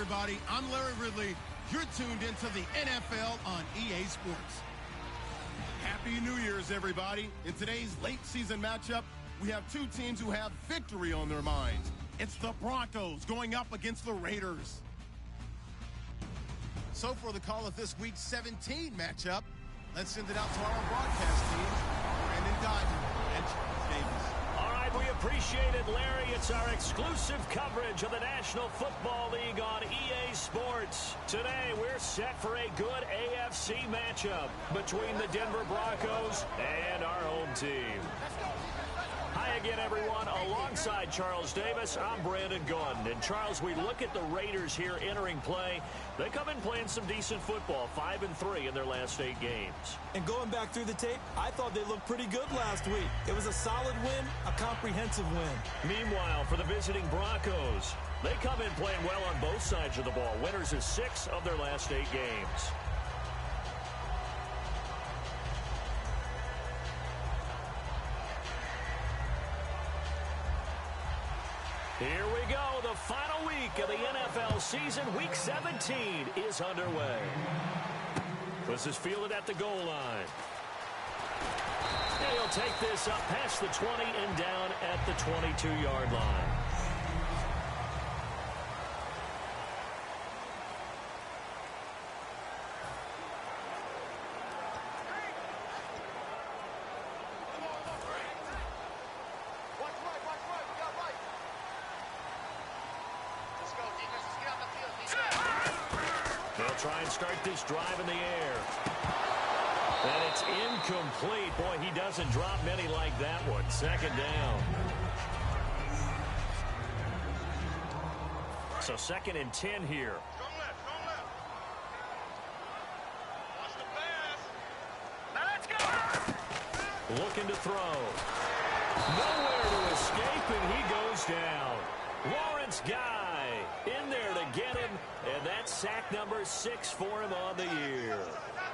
everybody. I'm Larry Ridley. You're tuned into the NFL on EA Sports. Happy New Year's, everybody. In today's late season matchup, we have two teams who have victory on their minds. It's the Broncos going up against the Raiders. So for the call of this Week 17 matchup, let's send it out to our broadcast team, Brandon Guyton and Charles Davis. All right, we appreciate it, Larry. It's our exclusive coverage of the National Football League on EA Sports. Today, we're set for a good AFC matchup between the Denver Broncos and our home team. Hi again, everyone. Alongside Charles Davis, I'm Brandon Guyton. And Charles, we look at the Raiders here entering play. They come in playing some decent football, 5-3 in their last 8 games. And going back through the tape, I thought they looked pretty good last week. It was a solid win, a comprehensive win. Meanwhile, for the visiting Broncos, they come in playing well on both sides of the ball. Winners of 6 of their last 8 games. Here we go. The final week of the NFL season. Week 17 is underway. This is fielded at the goal line. And he'll take this up past the 20 and down at the 22-yard line. Try and start this drive in the air. And it's incomplete. Boy, he doesn't drop many like that one. Second down. So 2nd and 10 here. Strong left. Watch the pass. Now let's go. Looking to throw. Nowhere to escape, and he goes down. Lawrence Guy in there to get him, and that's sack number 6 for him on the year.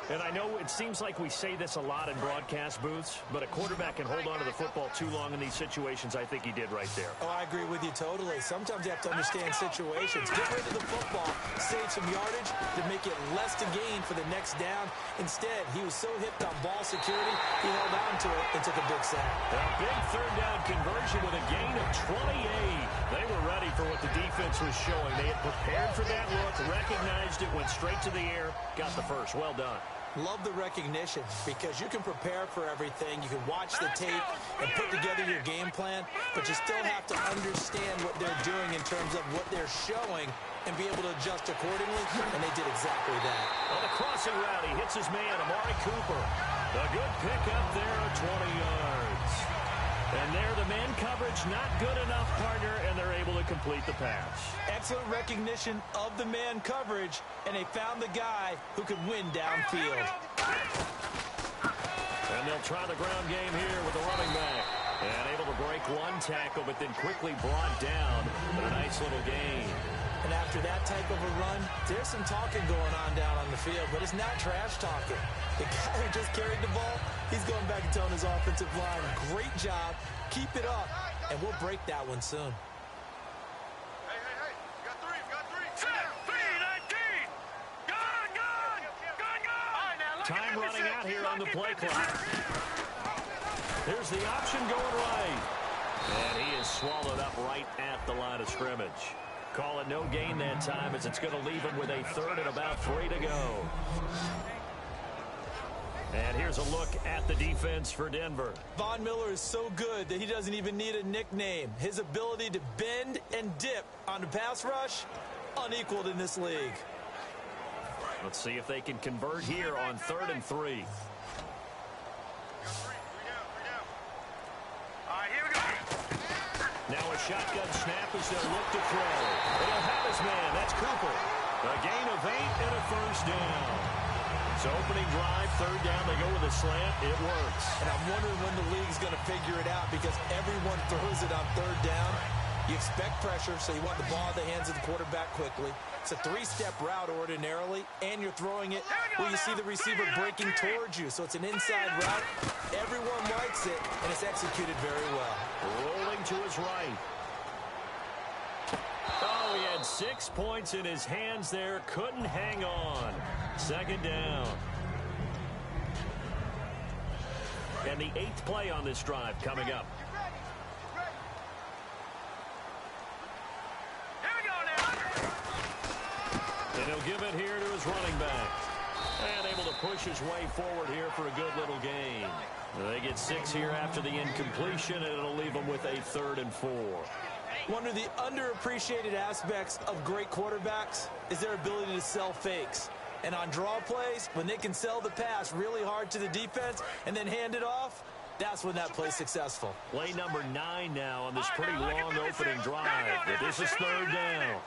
And I know it seems like we say this a lot in broadcast booths, but a quarterback can hold on to the football too long in these situations. I think he did right there. Oh, I agree with you totally. Sometimes you have to understand situations. Get rid of the football, save some yardage to make it less to gain for the next down. Instead, he was so hipped on ball security, he held on to it and took a big sack. A big third down conversion with a gain of 28. They were ready for what the defense was showing. They had prepared for that look, recognized it, went straight to the air, got the first. Well done. Love the recognition because you can prepare for everything. You can watch the tape and put together your game plan, but you still have to understand what they're doing in terms of what they're showing and be able to adjust accordingly, and they did exactly that. On the crossing route, he hits his man, Amari Cooper. A good pickup there at 20 yards. And there, the man coverage not good enough, partner, and they're able to complete the pass. Excellent recognition of the man coverage, and they found the guy who could win downfield. And they'll try the ground game here with the running back. And able to break one tackle, but then quickly brought down. But a nice little gain. And after that type of a run, there's some talking going on down on the field, but it's not trash talking. The guy who just carried the ball, he's going back and telling his offensive line, great job, keep it up, and we'll break that one soon. Hey, you got three. 3-19. Gone. Time running out here on the play clock. Here's the option going right. And he is swallowed up right at the line of scrimmage. Call it no gain that time as it's going to leave him with a 3rd and about 3 to go. And here's a look at the defense for Denver. Von Miller is so good that he doesn't even need a nickname. His ability to bend and dip on the pass rush, unequaled in this league. Let's see if they can convert here on 3rd and 3. All right, here we go. Now a shotgun snap as they'll look to throw. They'll have his man. That's Cooper. A gain of 8 and a 1st down. So opening drive, 3rd down, they go with a slant. It works. And I'm wondering when the league's going to figure it out because everyone throws it on 3rd down. You expect pressure, so you want the ball in the hands of the quarterback quickly. It's a 3-step route ordinarily, and you're throwing it where you see the receiver breaking towards you. So it's an inside route. Everyone likes it, and it's executed very well. Rolling to his right. Oh, he had had 6 points in his hands there. Couldn't hang on. Second down. And the 8th play on this drive coming up. Here we go now. And he'll give it here to his running back. And able to push his way forward here for a good little gain. They get 6 here after the incompletion, and it'll leave them with a 3rd and 4. One of the underappreciated aspects of great quarterbacks is their ability to sell fakes. And on draw plays, when they can sell the pass really hard to the defense and then hand it off, that's when that play's successful. Play number 9 now on this pretty long opening drive. But this is 3rd down.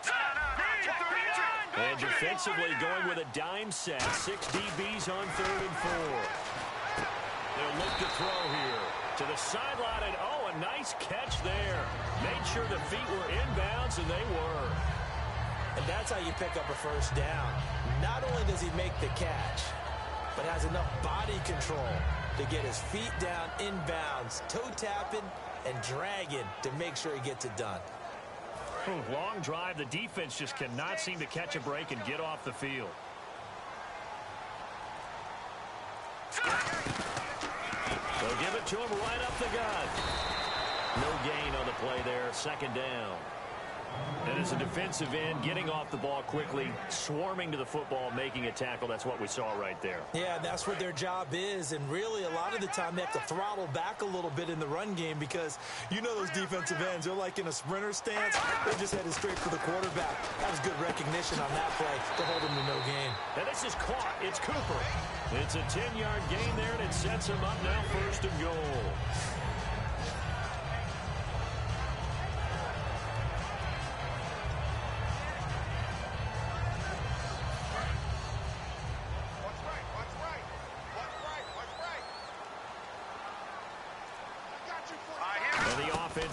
And defensively going with a dime set. 6 DBs on 3rd and 4. They'll look to throw here. To the sideline, and oh, a nice catch there. Made sure the feet were inbounds, and they were. And that's how you pick up a first down. Not only does he make the catch, but has enough body control to get his feet down inbounds, toe tapping and dragging to make sure he gets it done. Long drive. The defense just cannot seem to catch a break and get off the field. They'll give it to him right up the gut. No gain on the play there. 2nd down. And as a defensive end, getting off the ball quickly, swarming to the football, making a tackle. That's what we saw right there. Yeah, that's what their job is. And really, a lot of the time, they have to throttle back a little bit in the run game because you know those defensive ends, they're like in a sprinter stance. They're just headed straight for the quarterback. That was good recognition on that play to hold him to no gain. And this is caught. It's Cooper. It's a 10-yard gain there, and it sets him up now 1st and goal.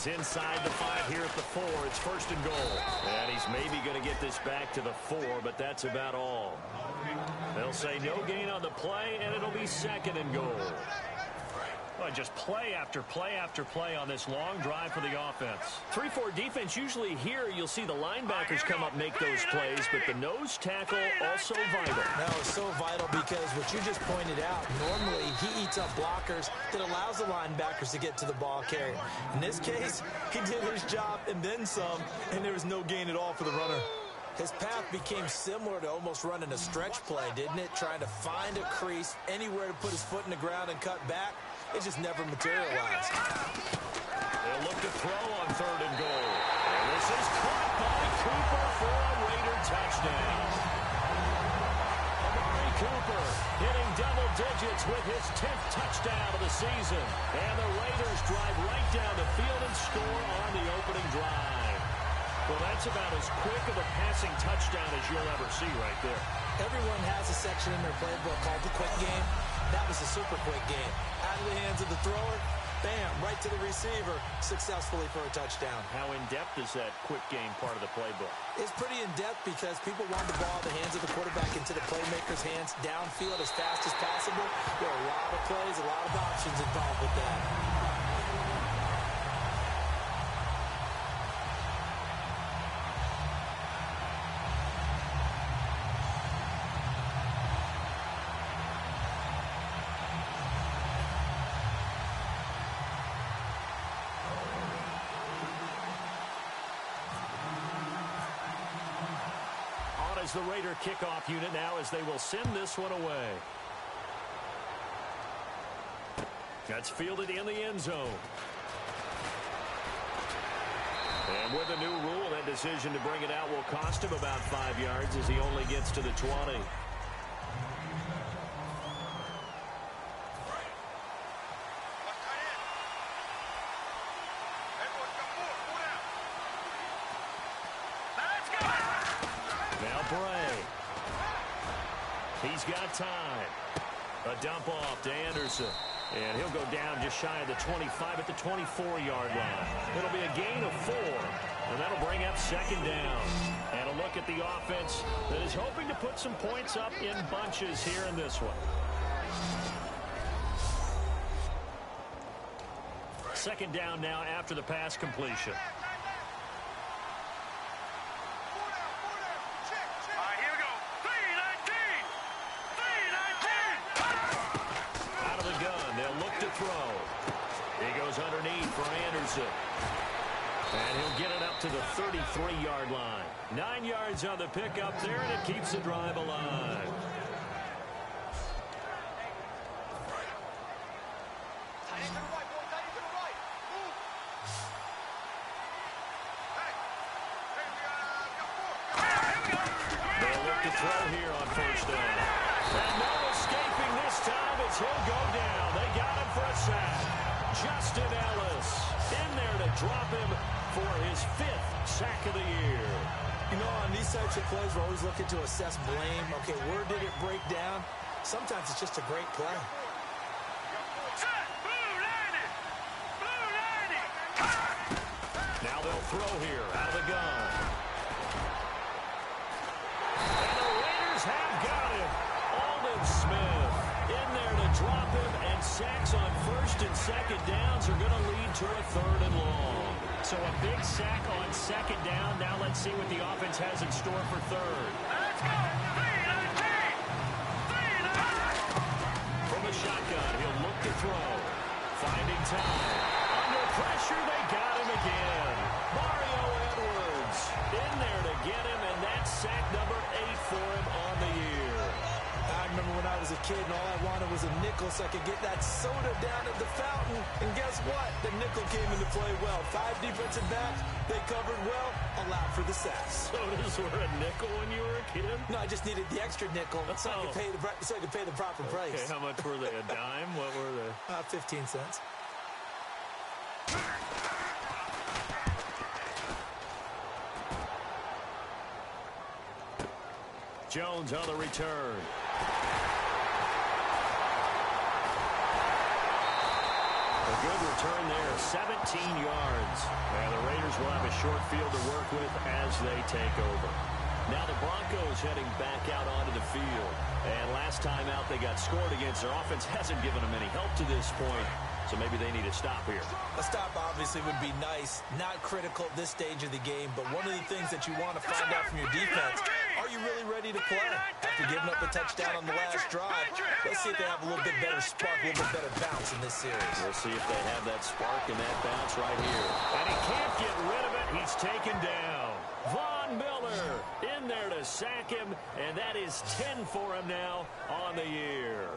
Inside the 5 here at the 4. It's 1st and goal. And he's maybe going to get this back to the 4, but that's about all. They'll say no gain on the play, and it'll be 2nd and goal. Well, just play after play after play on this long drive for the offense. 3-4 defense, usually here you'll see the linebackers come up make those plays, but the nose tackle also vital. That was so vital because what you just pointed out, normally he eats up blockers that allows the linebackers to get to the ball carrier. In this case, he did his job and then some, and there was no gain at all for the runner. His path became similar to almost running a stretch play, didn't it? Trying to find a crease, anywhere to put his foot in the ground and cut back. It just never materialized. They'll look to throw on 3rd and goal. And this is caught by Cooper for a Raider touchdown. Amari Cooper hitting double digits with his 10th touchdown of the season. And the Raiders drive right down the field and score on the opening drive. Well, that's about as quick of a passing touchdown as you'll ever see right there. Everyone has a section in their playbook called the quick game. That was a super quick game. Out of the hands of the thrower, bam, right to the receiver, successfully for a touchdown. How in-depth is that quick game part of the playbook? It's pretty in-depth because people want the ball in the hands of the quarterback into the playmaker's hands downfield as fast as possible. There are a lot of plays, a lot of options involved with that. As the Raider kickoff unit now as they will send this one away. That's fielded in the end zone. And with a new rule, that decision to bring it out will cost him about 5 yards as he only gets to the 20. He's got time. A dump off to Anderson. And he'll go down just shy of the 25 at the 24-yard line. It'll be a gain of 4. And that'll bring up 2nd down. And a look at the offense that is hoping to put some points up in bunches here in this one. 2nd down now after the pass completion. the 33-yard line. 9 yards on the pickup there, and it keeps the drive alive. They'll look to throw here on first down. And no escaping this time as he'll go down. They got him for a sack. Justin Ellis in there to drop him for his 5th sack of the year. You know, on these types of plays, we're always looking to assess blame. Okay, where did it break down? Sometimes it's just a great play. Now they'll throw here out of the gun. And the Raiders have got him. Aldon Smith in there to drop him, and sacks on first and second downs are going to lead to a 3rd and long. So a big sack on second down. Now let's see what the offense has in store for 3rd. Let's go! 3-19! 3-19! From the shotgun, he'll look to throw. Finding time. Under pressure, they got him again. Mario Edwards in there to get him, and that's sack number 8 for him on the year. I remember when I was a kid and all I wanted was a nickel so I could get that soda down at the fountain. And guess what? The nickel came into play well. 5 defensive backs, they covered well, allowed for the sacks. Sodas were a nickel when you were a kid? No, I just needed the extra nickel so I could pay the proper price. Okay, how much were they? A dime? What were they? 15 cents. Jones on the return. A good return there, 17 yards. And the Raiders will have a short field to work with as they take over. Now the Broncos heading back out onto the field. And last time out they got scored against. Their offense hasn't given them any help to this point. So maybe they need a stop here. A stop obviously would be nice. Not critical at this stage of the game. But one of the things that you want to find out from your defense, are you really ready to play? After giving up a touchdown on the last drive, let's see if they have a little bit better spark, a little bit better bounce in this series. We'll see if they have that spark and that bounce right here. And he can't get rid of it. He's taken down. Von Miller in there to sack him. And that is 10 for him now on the year.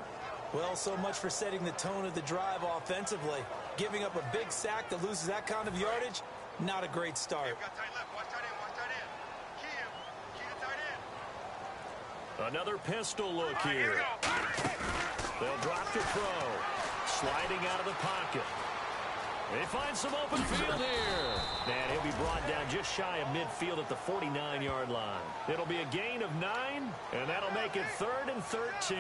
Well, so much for setting the tone of the drive offensively. Giving up a big sack that loses that kind of yardage, not a great start. Another pistol look here. They'll drop the throw. Sliding out of the pocket. They find some open field here. And he'll be brought down just shy of midfield at the 49-yard line. It'll be a gain of 9, and that'll make it 3rd and 13.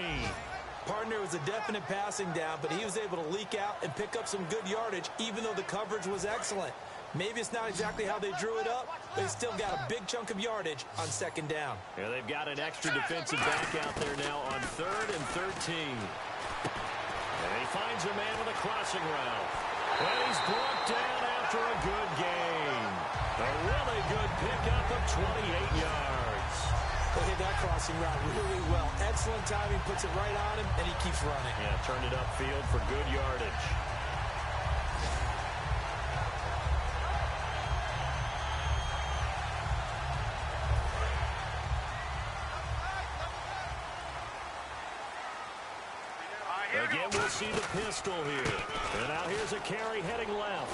Partner was a definite passing down, but he was able to leak out and pick up some good yardage, even though the coverage was excellent. Maybe it's not exactly how they drew it up, but they still got a big chunk of yardage on second down. Yeah, they've got an extra defensive back out there now on 3rd and 13. And he finds a man with a crossing route. And he's brought down after a good gain. A really good pickup of 28 yards. They hit that crossing route really well. Excellent timing, puts it right on him, and he keeps running. Yeah, turned it upfield for good yardage. Again, we'll see the pistol here. And now here's a carry heading left.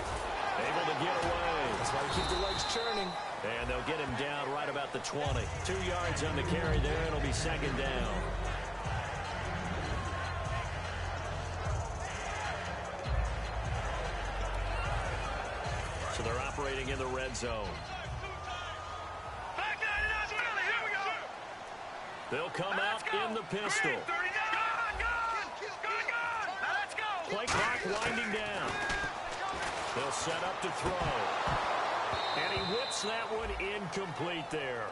Able to get away. That's why you keep the legs churning. And they'll get him down right about the 20. 2 yards on the carry there. It'll be second down. So they're operating in the red zone. They'll come out in the pistol. Play clock winding down. They'll set up to throw. And he whips that one incomplete there.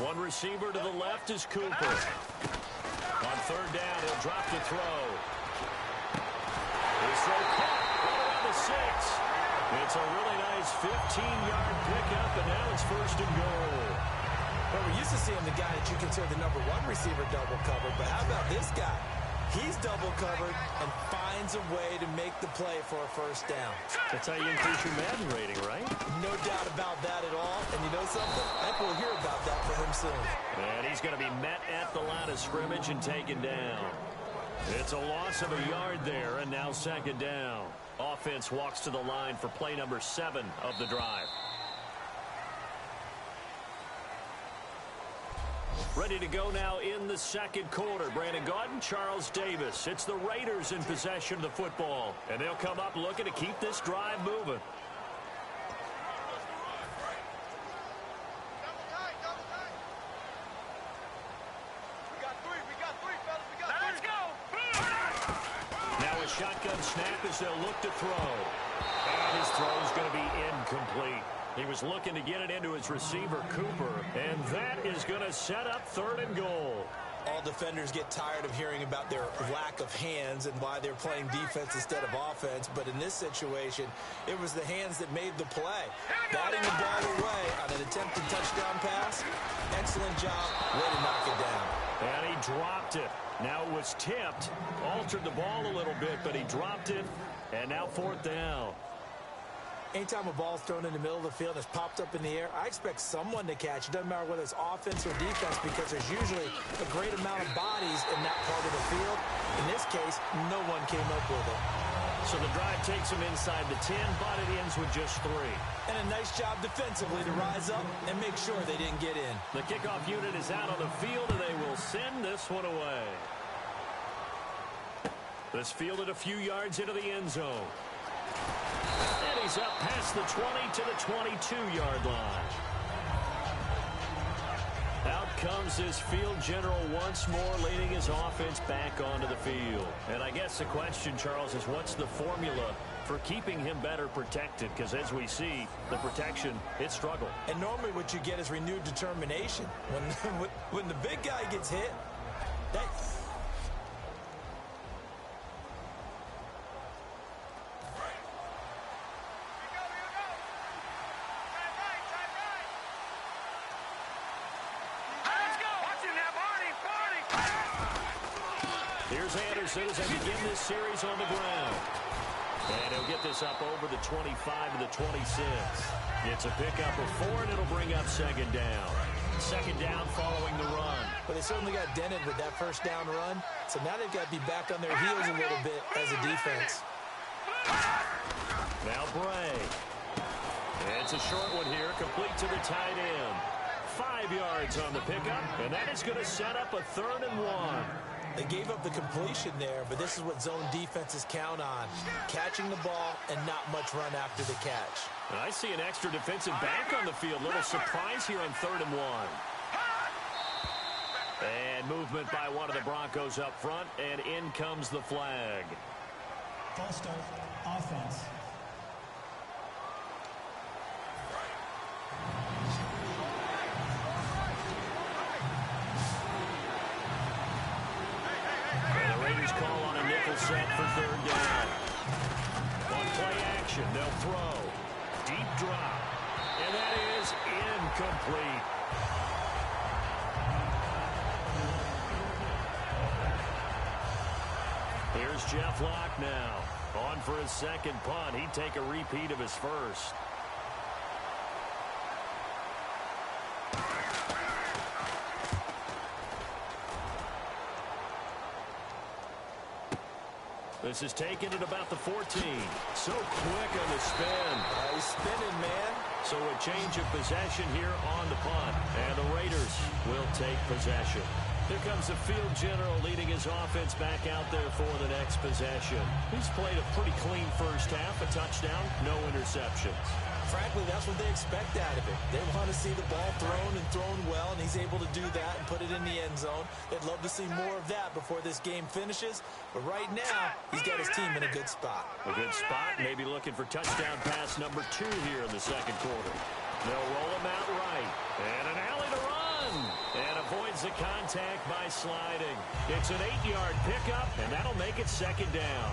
One receiver to the left is Cooper. On third down, he'll drop to throw. His throw caught right around the 6. It's a really nice 15-yard pickup, and now it's first and goal. Well, we're used to seeing the guy that you consider the number one receiver double covered, but how about this guy? He's double covered and finds a way to make the play for a first down. That's how you increase your Madden rating, right? No doubt about that at all. And you know something? I think we'll hear about that from him soon. And he's going to be met at the line of scrimmage and taken down. It's a loss of a yard there, and now second down. Offense walks to the line for play number 7 of the drive. Ready to go now in the second quarter. Brandon Gaudin, Charles Davis. It's the Raiders in possession of the football. And they'll come up looking to keep this drive moving. Let's go. Now a shotgun snap as they'll look to throw. And his throw is going to be incomplete. He was looking to get it into his receiver, Cooper, and that is going to set up third and goal. All defenders get tired of hearing about their lack of hands and why they're playing defense instead of offense, but in this situation, it was the hands that made the play. Batting the ball away on an attempted touchdown pass, excellent job, way to knock it down. And he dropped it. Now it was tipped, altered the ball a little bit, but he dropped it, and now fourth down. Anytime a ball's thrown in the middle of the field and it's popped up in the air, I expect someone to catch. It doesn't matter whether it's offense or defense because there's usually a great amount of bodies in that part of the field. In this case, no one came up with it. So the drive takes him inside the 10, but it ends with just 3. And a nice job defensively to rise up and make sure they didn't get in. The kickoff unit is out on the field, and they will send this one away. This fielded a few yards into the end zone. And he's up past the 20 to the 22-yard line. Out comes this field general once more, leading his offense back onto the field. And I guess the question, Charles, is what's the formula for keeping him better protected? Because as we see, the protection, it struggled. And normally what you get is renewed determination. When the big guy gets hit, that... Here's Anderson as they begin this series on the ground. And he'll get this up over the 25 to the 26. It's a pickup of 4, and it'll bring up second down. Second down following the run. But they certainly got dented with that first down run. So now they've got to be back on their heels a little bit as a defense. Now Bray. It's a short one here, complete to the tight end. 5 yards on the pickup, and that is going to set up a 3rd and 1. They gave up the completion there, but this is what zone defenses count on. Catching the ball and not much run after the catch. And I see an extra defensive back on the field. Little surprise here on 3rd and 1. And movement by one of the Broncos up front, and in comes the flag. False start, offense. Call on a nickel set for 3rd down. On play action, they'll throw. Deep drop. And that is incomplete. Here's Jeff Locke now. On for his second punt. He'd take a repeat of his first. This is taken at about the 14. So quick on the spin. He's spinning, man. So a change of possession here on the punt. And the Raiders will take possession. Here comes the field general leading his offense back out there for the next possession. He's played a pretty clean first half. A touchdown, no interceptions. Frankly, that's what they expect out of it. They want to see the ball thrown and thrown well, and he's able to do that and put it in the end zone. They'd love to see more of that before this game finishes. But right now, he's got his team in a good spot. A good spot, maybe looking for touchdown pass number 2 here in the second quarter. They'll roll him out right. And an alley to run. And avoids the contact by sliding. It's an 8-yard pickup, and that'll make it second down.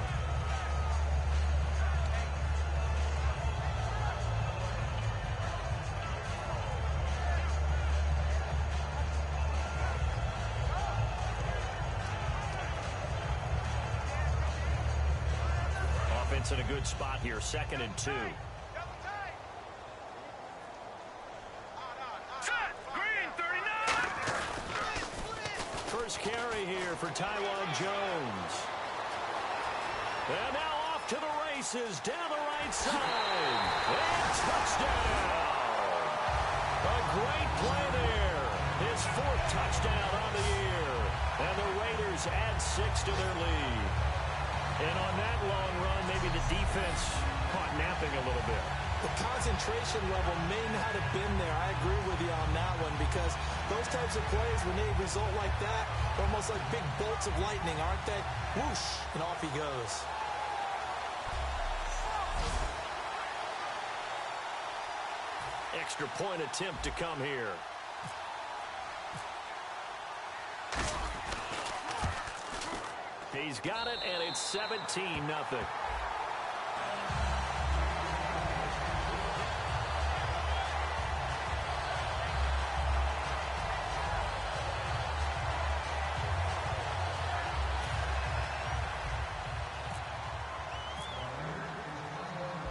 offense in a good spot here, 2nd and 2. First carry here for Taiwan Jones. And now off to the races, down the right side. And touchdown! A great play there. His 4th touchdown on the year. And the Raiders add 6 to their lead. And on that long run, maybe the defense caught napping a little bit. The concentration level may not have been there. I agree with you on that one, because those types of plays, when they result like that, they're almost like big bolts of lightning, aren't they? Whoosh, and off he goes. Extra point attempt to come here. He's got it, and it's 17-0.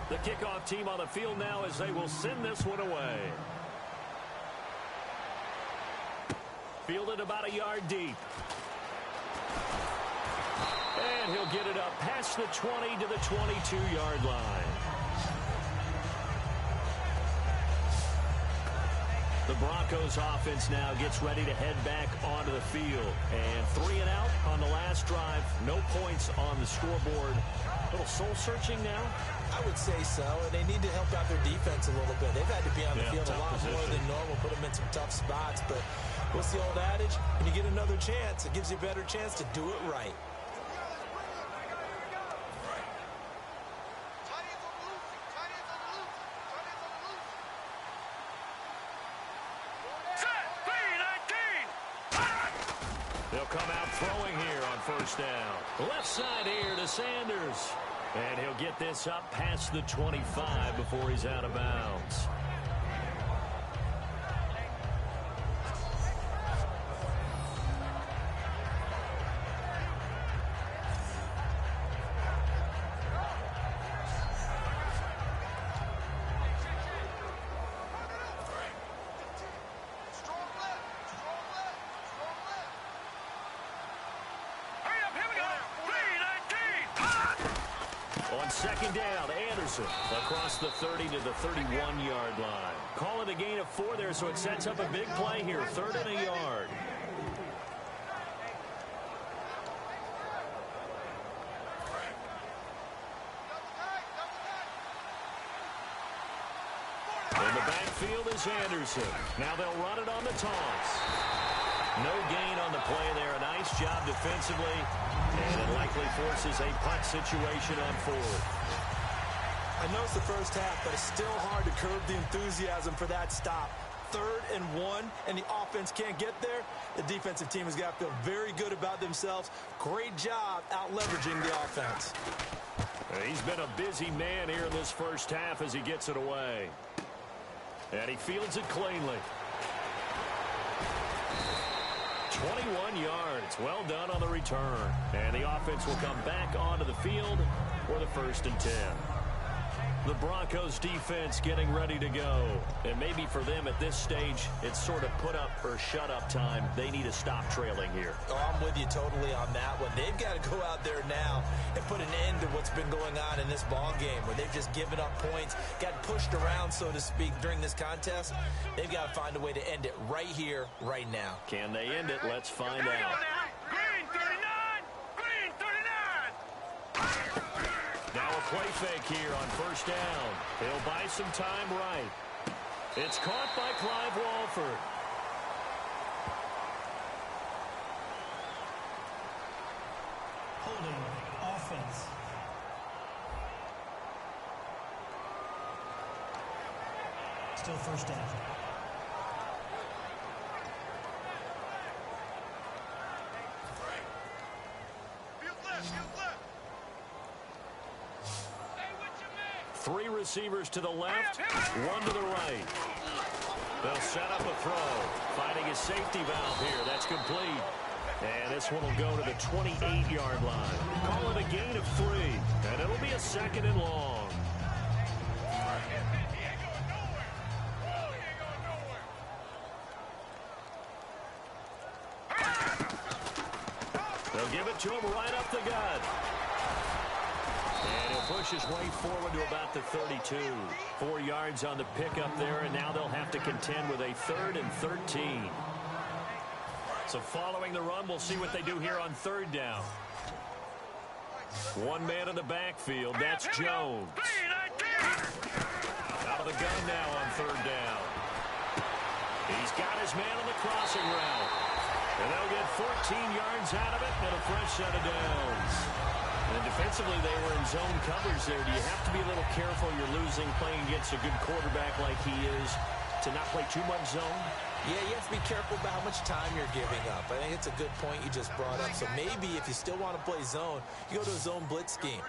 The kickoff team on the field now as they will send this one away. Fielded about a yard deep. And he'll get it up past the 20 to the 22-yard line. The Broncos offense now gets ready to head back onto the field. And 3 and out on the last drive. No points on the scoreboard. A little soul-searching now? I would say so, and they need to help out their defense a little bit. They've had to be on the field a lot more than normal, put them in some tough spots. But what's the old adage? When you get another chance, it gives you a better chance to do it right. They'll come out throwing here on first down. Left side here to Sanders. And he'll get this up past the 25 before he's out of bounds. On second down, Anderson across the 30 to the 31-yard line. Call it a gain of 4 there, so it sets up a big play here. 3rd and a yard. In the backfield is Anderson. Now they'll run it on the toss. No gain on the play there. A nice job defensively. And it likely forces a punt situation on 4th. I know it's the first half, but it's still hard to curb the enthusiasm for that stop. 3rd and 1, and the offense can't get there. The defensive team has got to feel very good about themselves. Great job out leveraging the offense. He's been a busy man here in this first half as he gets it away. And he fields it cleanly. 21 yards. Well done on the return. And the offense will come back onto the field for the 1st and 10. The Broncos defense getting ready to go. And maybe for them at this stage, it's sort of put up or shut up time. They need to stop trailing here. Oh, I'm with you totally on that one. They've got to go out there now and put an end to what's been going on in this ball game, where they've just given up points, got pushed around, so to speak, during this contest. They've got to find a way to end it right here, right now. Can they end it? Let's find out. Green 39! Green 39! Now a play fake here on first down. He'll buy some time right. It's caught by Clive Walford. Holding offense. Still first down. Three receivers to the left, one to the right. They'll set up a throw. Finding his safety valve here. That's complete. And this one will go to the 28-yard line. Call it a gain of 3, and it'll be a 2nd and long. They'll give it to him right up the gut. And he'll push his way forward to about the 32. 4 yards on the pickup there, and now they'll have to contend with a 3rd and 13. So following the run, we'll see what they do here on 3rd down. One man in the backfield. That's Jones. Out of the gun now on 3rd down. He's got his man on the crossing route. And they'll get 14 yards out of it and a fresh set of downs. And defensively, they were in zone coverage there. Do you have to be a little careful? You're losing playing against a good quarterback like he is to not play too much zone? Yeah, you have to be careful about how much time you're giving up. I think it's a good point you just brought up. So maybe if you still want to play zone, you go to a zone blitz scheme.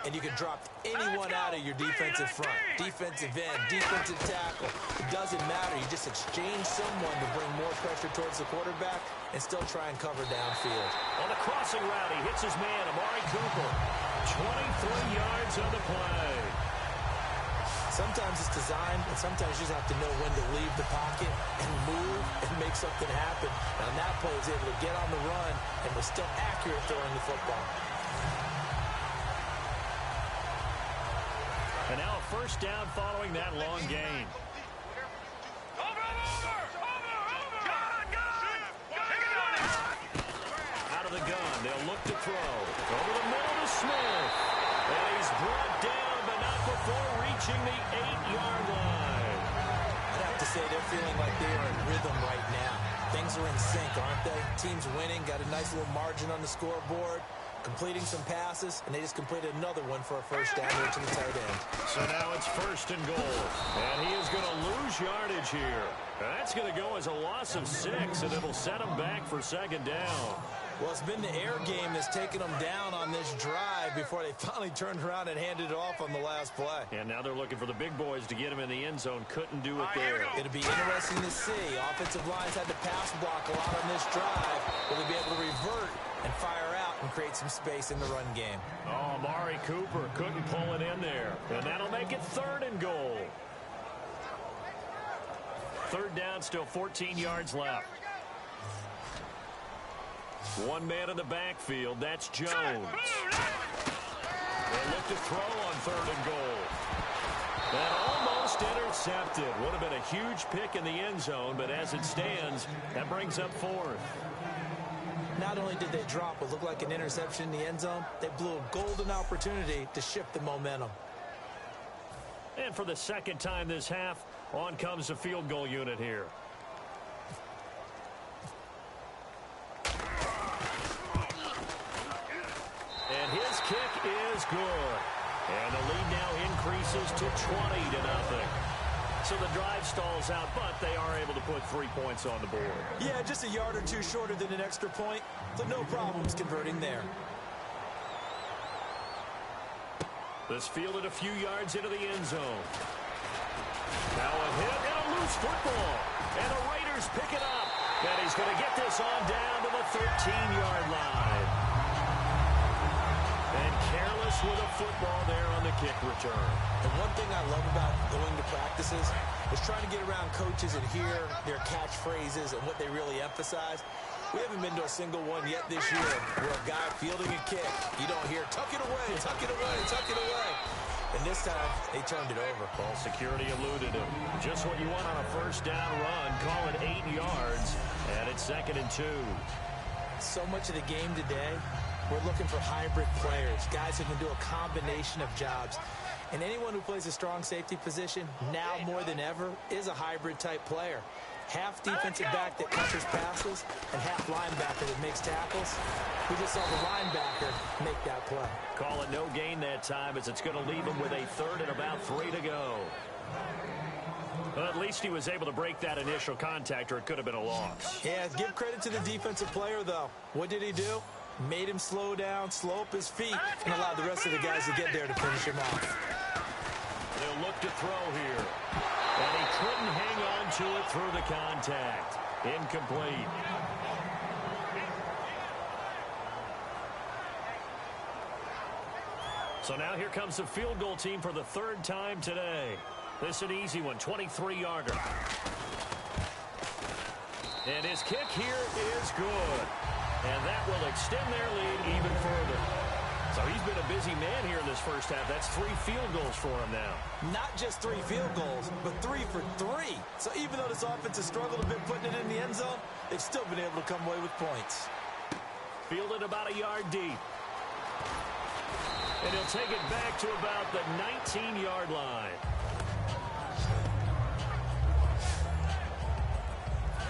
And you can drop anyone out of your defensive front. Defensive end, defensive tackle. It doesn't matter. You just exchange someone to bring more pressure towards the quarterback and still try and cover downfield. On the crossing route, he hits his man, Amari Cooper. 23 yards on the play. Sometimes it's designed, and sometimes you just have to know when to leave the pocket and move and make something happen. And on that play, he was able to get on the run and was still accurate throwing the football. And now a first down following that long gain. Out of the gun, they'll look to throw. Over the middle to Smith. And he's brought down, but not before reaching the 8-yard line. I'd have to say they're feeling like they are in rhythm right now. Things are in sync, aren't they? Team's winning, got a nice little margin on the scoreboard. Completing some passes, and they just completed another one for a first down here to the tight end. So now it's 1st and goal, and he is going to lose yardage here. That's going to go as a loss of 6, and it'll set him back for 2nd down. Well, it's been the air game that's taken them down on this drive before they finally turned around and handed it off on the last play. And now they're looking for the big boys to get him in the end zone. Couldn't do it there. It'll be interesting to see. Offensive lines had to pass block a lot on this drive. Will they be able to revert and fire out and create some space in the run game? Oh, Amari Cooper couldn't pull it in there. And that'll make it 3rd and goal. 3rd down, still 14 yards left. One man in the backfield. That's Jones. They look to throw on 3rd and goal. That almost intercepted. Would have been a huge pick in the end zone, but as it stands, that brings up 4th. Not only did they drop what looked like an interception in the end zone, they blew a golden opportunity to shift the momentum. And for the 2nd time this half, on comes the field goal unit here. And his kick is good. And the lead now increases to 20-0. So the drive stalls out, but they are able to put 3 points on the board. Yeah, just a yard or two shorter than an extra point, but no problems converting there. This fielded a few yards into the end zone. Now a hit and a loose football. And the Raiders pick it up. And he's going to get this on down to the 13-yard line. And careless with a football there on the kick return. And one thing I love about going to practices is trying to get around coaches and hear their catchphrases and what they really emphasize. We haven't been to a single one yet this year where a guy fielding a kick, you don't hear, tuck it away, tuck it away, tuck it away. And this time, they turned it over. Ball security eluded him. Just what you want on a first down run. Call it 8 yards, and it's 2nd and 2. So much of the game today, we're looking for hybrid players, guys who can do a combination of jobs. And anyone who plays a strong safety position, now more than ever, is a hybrid-type player. Half defensive back that covers passes and half linebacker that makes tackles. We just saw the linebacker make that play. Call it no gain that time as it's going to leave him with a 3rd and about 3 to go. Well, at least he was able to break that initial contact, or it could have been a loss. Yeah, give credit to the defensive player, though. What did he do? Made him slow down, slow up his feet, and allowed the rest of the guys to get there to finish him off. They'll look to throw here. And he couldn't hang on to it through the contact. Incomplete. So now here comes the field goal team for the third time today. This is an easy one, 23-yarder. And his kick here is good. And that will extend their lead even further. So he's been a busy man here in this first half. That's 3 field goals for him now. Not just 3 field goals, but 3 for 3. So even though this offense has struggled a bit putting it in the end zone, they've still been able to come away with points. Fielded about a yard deep. And he'll take it back to about the 19-yard line.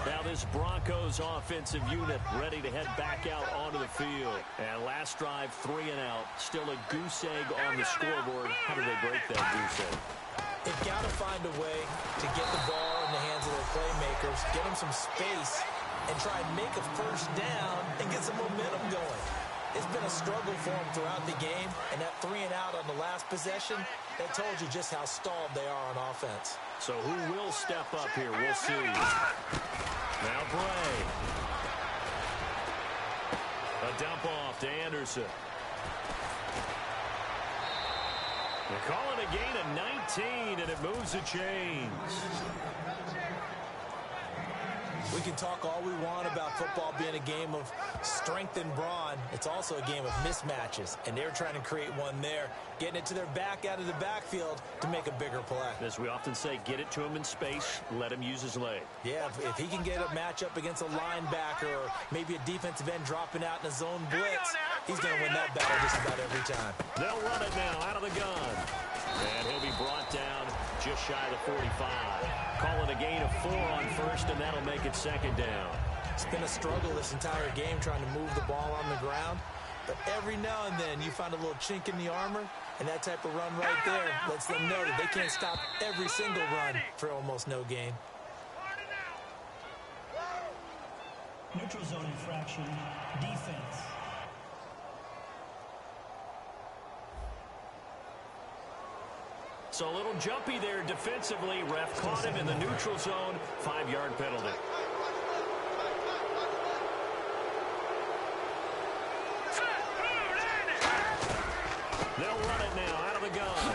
Now this Broncos offensive unit ready to head back out onto the field. And last drive, 3 and out. Still a goose egg on the scoreboard. How do they break that goose egg? They've got to find a way to get the ball in the hands of their playmakers, get them some space, and try and make a first down and get some momentum going. It's been a struggle for them throughout the game, and that 3 and out on the last possession, that told you just how stalled they are on offense. So who will step up here? We'll see. Now Bray. A dump off to Anderson. They call it a gain of 19, and it moves the chains. We can talk all we want about football being a game of strength and brawn. It's also a game of mismatches, and they're trying to create one there, getting it to their back out of the backfield to make a bigger play. As we often say, get it to him in space, let him use his leg. Yeah, if he can get a matchup against a linebacker or maybe a defensive end dropping out in a zone blitz, he's going to win that battle just about every time. They'll run it now out of the gun. And he'll be brought down just shy of the 45. Call it a gain of 4 on first, and that'll make it second down. It's been a struggle this entire game trying to move the ball on the ground. But every now and then you find a little chink in the armor, and that type of run right there lets them know that they can't stop every single run for almost no gain. Neutral zone infraction, defense. So a little jumpy there defensively. Ref caught him in the neutral zone. 5-yard penalty. They'll run it now out of the gun.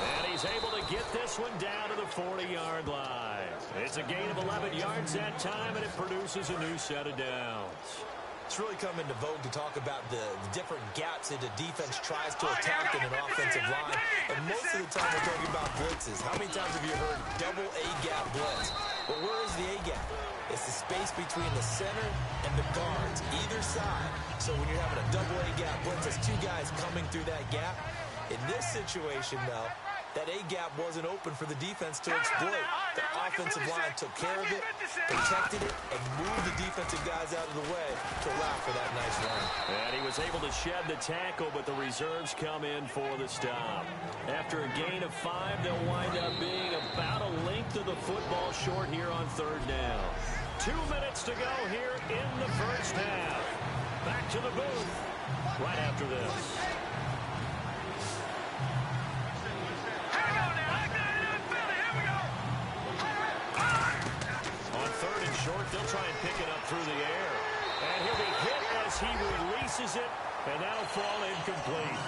And he's able to get this one down to the 40-yard line. It's a gain of 11 yards that time, and it produces a new set of downs. It's really come into vogue to talk about the different gaps that the defense tries to attack in an offensive line. And most of the time we're talking about blitzes. How many times have you heard double A-gap blitz? But where is the A-gap? It's the space between the center and the guards, either side. So when you're having a double A-gap blitz, there's 2 guys coming through that gap. In this situation, though, that A-gap wasn't open for the defense to exploit. The offensive line took care of it, protected it, and moved the defensive guys out of the way to allow for that nice run. And he was able to shed the tackle, but the reserves come in for the stop. After a gain of 5, they'll wind up being about a length of the football short here on third down. 2 minutes to go here in the first half. Back to the booth right after this. Short, they'll try and pick it up through the air. And he'll be hit as he releases it, and that'll fall incomplete.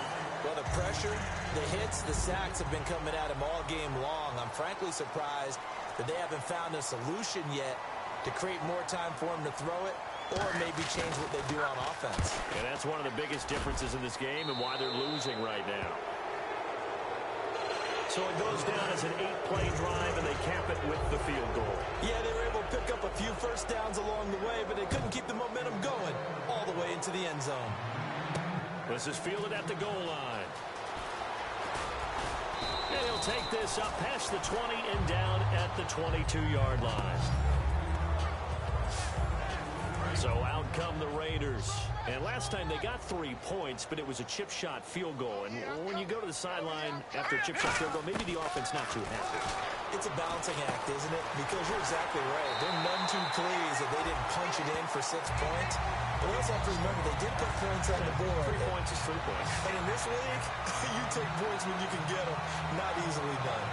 Well, the pressure, the hits, the sacks have been coming at him all game long. I'm frankly surprised that they haven't found a solution yet to create more time for him to throw it or maybe change what they do on offense. And that's one of the biggest differences in this game and why they're losing right now. So it goes down as an 8-play drive, and they cap it with the field goal. Yeah, they were able to pick up a few first downs along the way, but they couldn't keep the momentum going all the way into the end zone. This is fielded at the goal line. And he'll take this up past the 20 and down at the 22-yard line. So out come the Raiders. And last time they got 3 points, but it was a chip shot field goal. And when you go to the sideline after a chip shot field goal, maybe the offense not too happy. It's a balancing act, isn't it? Because you're exactly right. They're none too pleased that they didn't punch it in for 6 points. But we also have to remember they did put points on the board. 3 points is 3 points. And in this league, you take points when you can get them. Not easily done.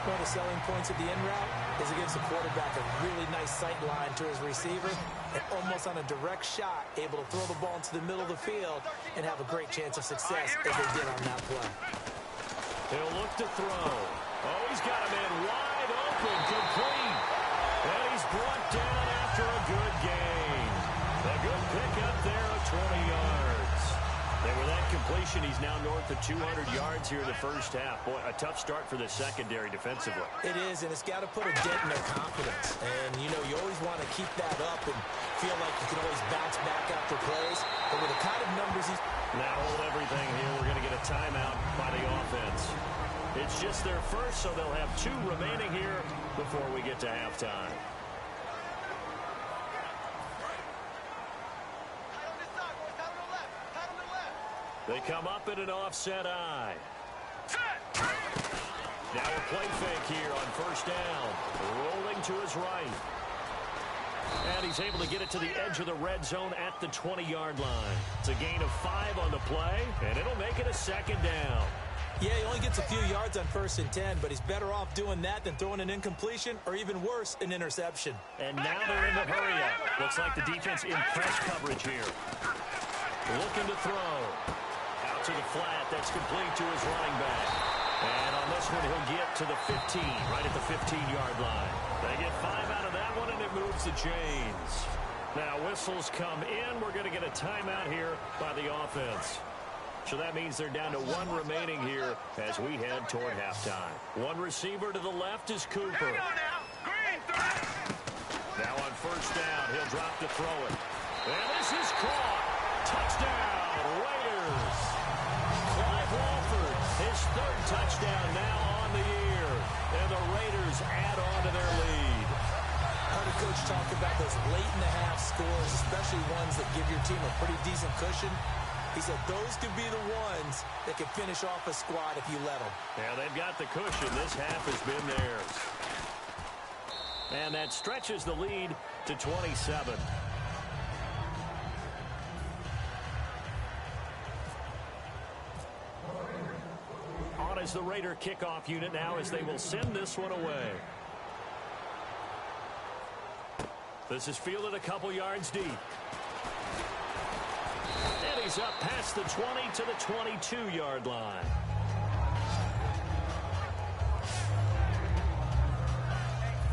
One of the selling points of the end route, is it gives the quarterback a really nice sight line to his receiver and almost on a direct shot, able to throw the ball into the middle of the field and have a great chance of success as they did on that play. He'll look to throw. Oh, he's got a man wide open, complete. And he's brought down after a good gain. A good pickup there of 20 yards. And with that completion, he's now north of 200 yards here in the first half. Boy, a tough start for the secondary defensively. It is, and it's got to put a dent in their confidence. And, you know, you always want to keep that up and feel like you can always bounce back after plays. But with the kind of numbers he's... Now hold everything here. We're going to get a timeout by the offense. It's just their first, so they'll have 2 remaining here before we get to halftime. They come up in an offset eye. Now a play fake here on first down. Rolling to his right. And he's able to get it to the edge of the red zone at the 20-yard line. It's a gain of 5 on the play, and it'll make it a second down. Yeah, he only gets a few yards on 1st and 10, but he's better off doing that than throwing an incompletion or even worse, an interception. And now they're in the hurry-up. Looks like the defense in press coverage here. Looking to throw. Out to the flat. That's complete to his running back. And on this one, he'll get to the 15, right at the 15-yard line. They get 5 out of that one, and it moves the chains. Now whistles come in. We're going to get a timeout here by the offense. So that means they're down to 1 remaining here as we head toward halftime. One receiver to the left is Cooper. Now on first down, he'll drop to throw it. And this is caught. Touchdown, Raiders. Clive Walford, his 3rd touchdown now on the year. And the Raiders add on to their lead. Heard a coach talk about those late-in-the-half scores, especially ones that give your team a pretty decent cushion. He said those could be the ones that can finish off a squad if you let them. Yeah, they've got the cushion. This half has been theirs. And that stretches the lead to 27. On is the Raider kickoff unit now as they will send this one away. This is fielded a couple yards deep. And he's up past the 20 to the 22-yard line.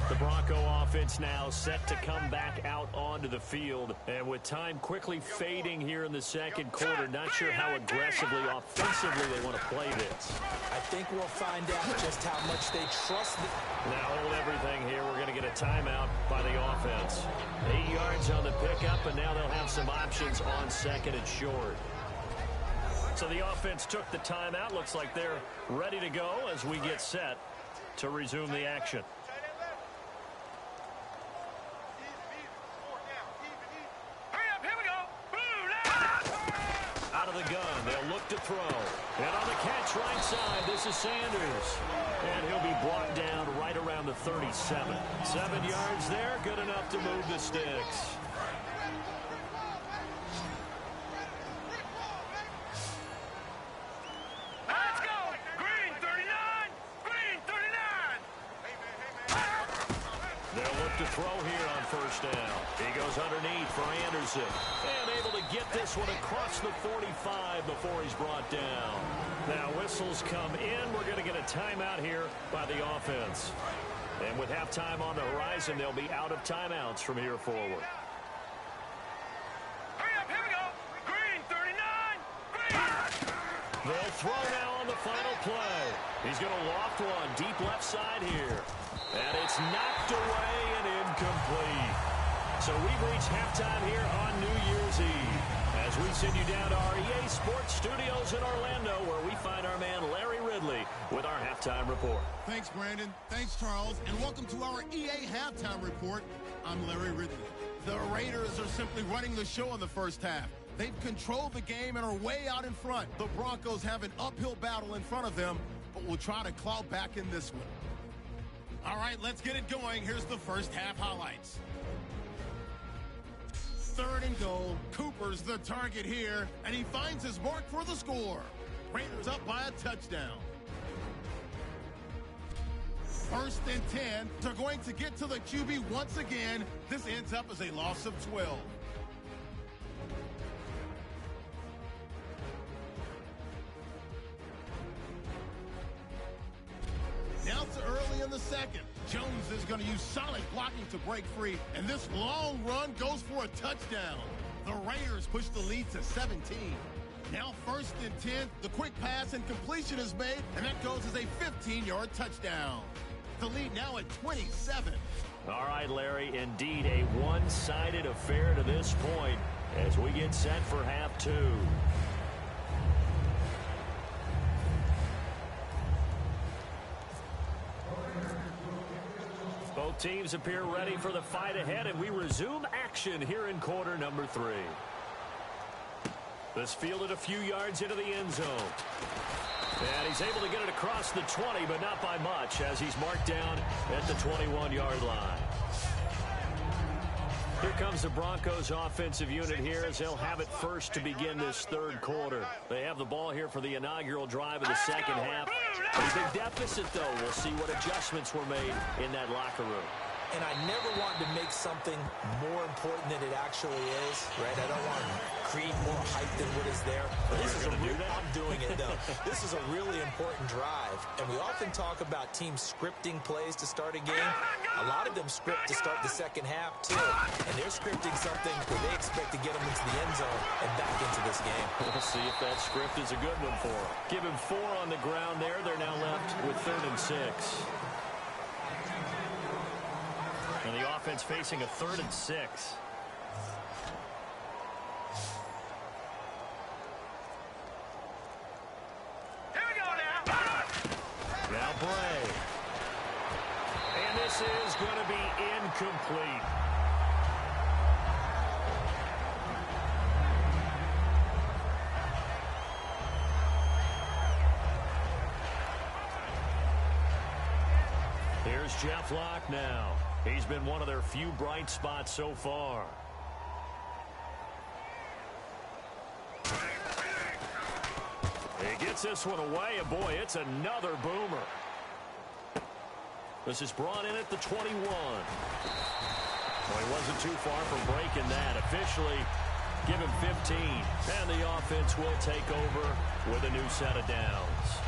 The Bronco offense now set to come back out onto the field. And with time quickly fading here in the second quarter, not sure how aggressively, offensively they want to play this. I think we'll find out just how much they trust the... Now hold everything here. We're going to get a timeout by the offense. 8 yards on the pickup, and now they'll have some options on 2nd and short. So the offense took the timeout. Looks like they're ready to go as we get set to resume the action. To throw. And on the catch right side, this is Sanders. And he'll be brought down right around the 37. 7 yards there, good enough to move the sticks. Let's go! Green 39! Green 39! They'll look to throw here on first down. He goes underneath for Anderson. And able to get this one across the 45 before he's brought down. Now whistles come in. We're going to get a timeout here by the offense. And with halftime on the horizon, they'll be out of timeouts from here forward. Hurry up, here we go! Green 39! Green! They'll throw now on the final play. He's going to loft one deep left side here. And it's knocked away and incomplete. So we've reached halftime here on New Year's Eve as we send you down to our EA Sports Studios in Orlando, where we find our man Larry Ridley with our halftime report. Thanks, Brandon. Thanks, Charles. And welcome to our EA Halftime Report. I'm Larry Ridley. The Raiders are simply running the show in the first half. They've controlled the game and are way out in front. The Broncos have an uphill battle in front of them, but will try to claw back in this one. All right, let's get it going. Here's the first half highlights. 3rd and goal. Cooper's the target here, and he finds his mark for the score. Raiders up by a touchdown. First and 10. They're going to get to the QB once again. This ends up as a loss of 12. Now to early in the second. Jones is going to use solid blocking to break free, and this long run goes for a touchdown. The Raiders push the lead to 17. Now first and 10, the quick pass and completion is made, and that goes as a 15-yard touchdown. The lead now at 27. All right, Larry, indeed a one-sided affair to this point as we get set for half two. Both teams appear ready for the fight ahead, and we resume action here in quarter number 3. This fielded a few yards into the end zone. And he's able to get it across the 20, but not by much, as he's marked down at the 21-yard line. Here comes the Broncos offensive unit here as they'll have it first to begin this third quarter. They have the ball here for the inaugural drive of the second half. A big deficit, though. We'll see what adjustments were made in that locker room. And I never want to make something more important than it actually is, right? I don't want to create more hype than what is there. But this is I'm doing it, though. This is a really important drive. And we often talk about teams scripting plays to start a game. A lot of them script to start the second half, too. And they're scripting something where they expect to get them into the end zone and back into this game. We'll see if that script is a good one for them. Give him 4 on the ground there. They're now left with 3rd and 6. And the offense facing a 3rd and 6. Here we go now. Now Bray. And this is going to be incomplete. Here's Jeff Locke now. He's been one of their few bright spots so far. He gets this one away, and boy, it's another boomer. This is brought in at the 21. Well, he wasn't too far from breaking that. Officially, give him 15. And the offense will take over with a new set of downs.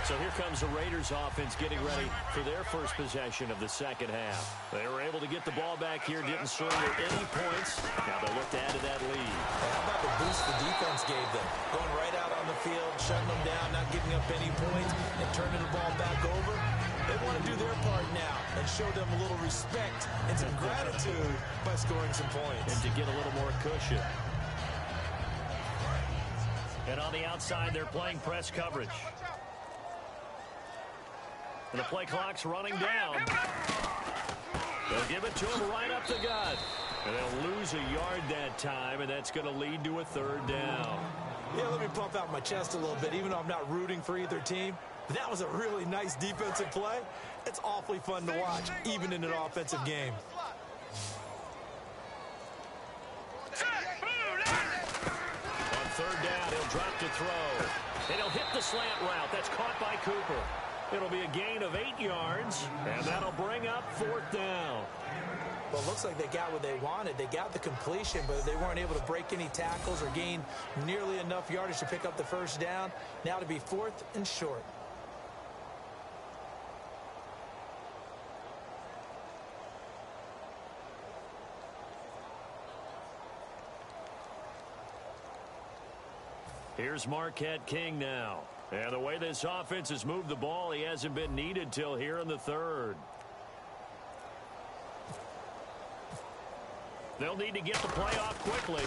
So here comes the Raiders offense getting ready for their first possession of the second half. They were able to get the ball back here, didn't surrender any points. Now they look to add to that lead. How about the boost the defense gave them? Going right out on the field, shutting them down, not giving up any points, and turning the ball back over. They want to do their part now and show them a little respect and some gratitude by scoring some points. And to get a little more cushion. And on the outside, they're playing press coverage. And the play clock's running down. They'll give it to him right up the gut. And they'll lose a yard that time, and that's going to lead to a 3rd down. Yeah, let me pump out my chest a little bit, even though I'm not rooting for either team. But that was a really nice defensive play. It's awfully fun to watch, even in an offensive game. On 3rd down, he'll drop to throw. And he'll hit the slant route. That's caught by Cooper. It'll be a gain of 8 yards, and that'll bring up 4th down. Well, it looks like they got what they wanted. They got the completion, but they weren't able to break any tackles or gain nearly enough yardage to pick up the first down. Now to be 4th and short. Here's Marquette King now. And the way this offense has moved the ball, he hasn't been needed till here in the 3rd. They'll need to get the play off quickly.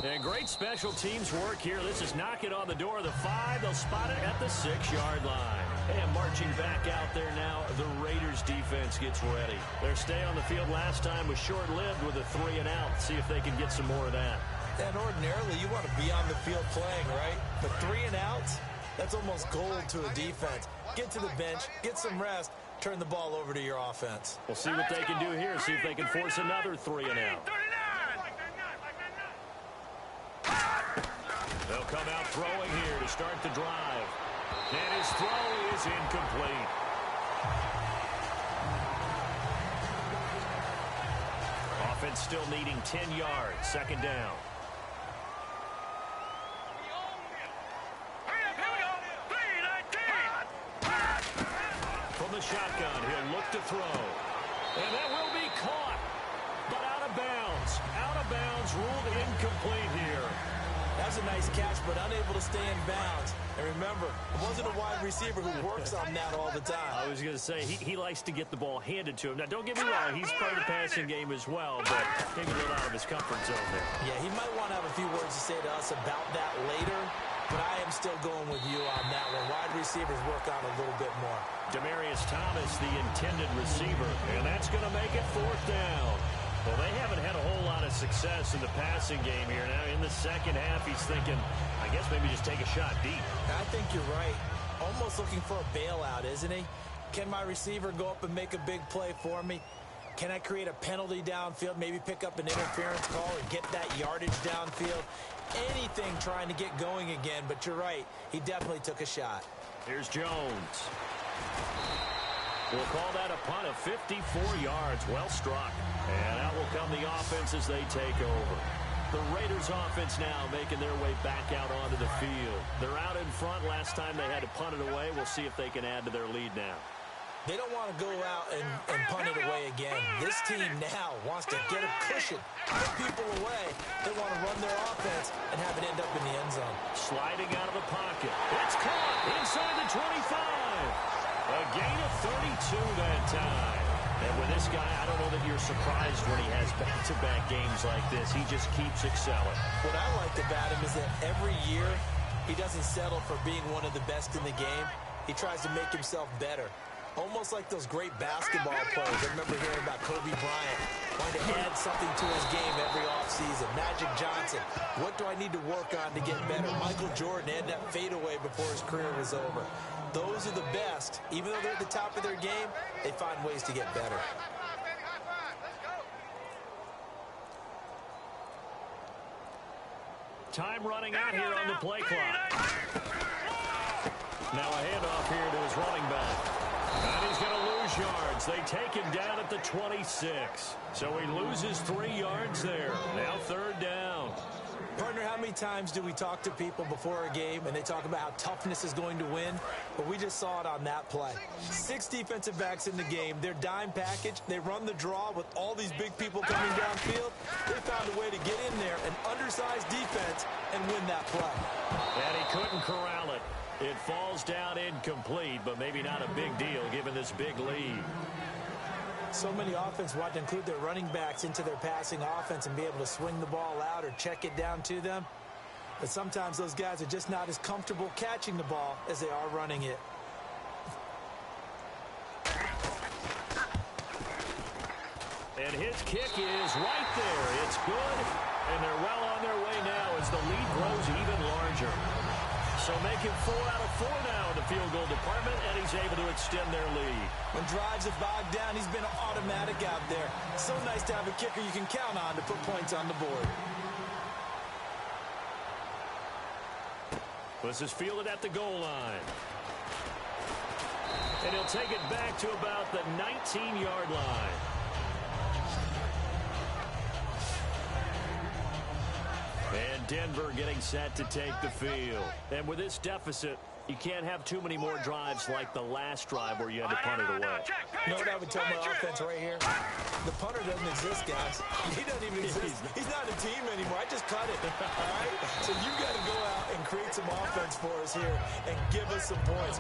And great special teams work here. This is knock it on the door of the 5. They'll spot it at the 6-yard line. And marching back out there now, the Raiders defense gets ready. Their stay on the field last time was short-lived with a 3 and out. See if they can get some more of that. And ordinarily, you want to be on the field playing, right? But 3 and outs, that's almost gold to a defense. Get to the bench, get some rest, turn the ball over to your offense. We'll see what they can do here. See if they can force another 3 and out. They'll come out throwing here to start the drive. And his throw is incomplete. Offense still needing 10 yards. Second down. From the shotgun, he'll look to throw. And that will be caught. But out of bounds. Out of bounds, ruled incomplete here. That was a nice catch, but unable to stay in bounds. And remember, it wasn't a wide receiver who works on that all the time. I was going to say, he likes to get the ball handed to him. Now, don't get me wrong, he's part of the passing game as well, but maybe a little out of his comfort zone there. Yeah, he might want to have a few words to say to us about that later, but I am still going with you on that one. Wide receivers work on a little bit more. Demaryius Thomas, the intended receiver, and that's going to make it fourth down. Well, they haven't had a whole lot of success in the passing game here. Now, in the second half, he's thinking, I guess maybe just take a shot deep. I think you're right. Almost looking for a bailout, isn't he? Can my receiver go up and make a big play for me? Can I create a penalty downfield, maybe pick up an interference call or get that yardage downfield? Anything trying to get going again, but you're right. He definitely took a shot. Here's Jones. We'll call that a punt of 54 yards. Well struck. And out will come the offense as they take over. The Raiders offense now making their way back out onto the field. They're out in front. Last time they had to punt it away. We'll see if they can add to their lead now. They don't want to go out and punt it away again. This team now wants to get a cushion, put people away. They want to run their offense and have it end up in the end zone. Sliding out of the pocket. It's caught inside the 25. A gain of 32 that time. And with this guy, I don't know that you're surprised when he has back-to-back games like this. He just keeps excelling. What I like about him is that every year he doesn't settle for being one of the best in the game. He tries to make himself better. Almost like those great basketball players. I remember hearing about Kobe Bryant wanting to add something to his game every offseason. Magic Johnson, what do I need to work on to get better? Michael Jordan had that fadeaway before his career was over. Those are the best. Even though they're at the top of their game, they find ways to get better. Time running out here on the play clock. Now a handoff here to his running back. And he's going to lose yards. They take him down at the 26. So he loses 3 yards there. Now third down. Partner, how many times do we talk to people before a game and they talk about how toughness is going to win? But we just saw it on that play. 6 defensive backs in the game. Their dime package, they run the draw with all these big people coming downfield. They found a way to get in there, an undersized defense, and win that play. And he couldn't corral it. It falls down incomplete, but maybe not a big deal given this big lead. So many offense want to include their running backs into their passing offense and be able to swing the ball out or check it down to them. But sometimes those guys are just not as comfortable catching the ball as they are running it. And his kick is right there. It's good, and they're well on their way now as the lead grows even larger. So making 4 out of 4 now in the field goal department, and he's able to extend their lead. When drives have bogged down, he's been automatic out there. So nice to have a kicker you can count on to put points on the board. This is fielded at the goal line. And he'll take it back to about the 19-yard line. And Denver getting set to take the field. And with this deficit, you can't have too many more drives like the last drive where you had to punt it away. You know what I would tell my offense right here? The punter doesn't exist, guys. He doesn't even exist. He's not a team anymore. I just cut it. All right? So you got to go out and create some offense for us here and give us some points.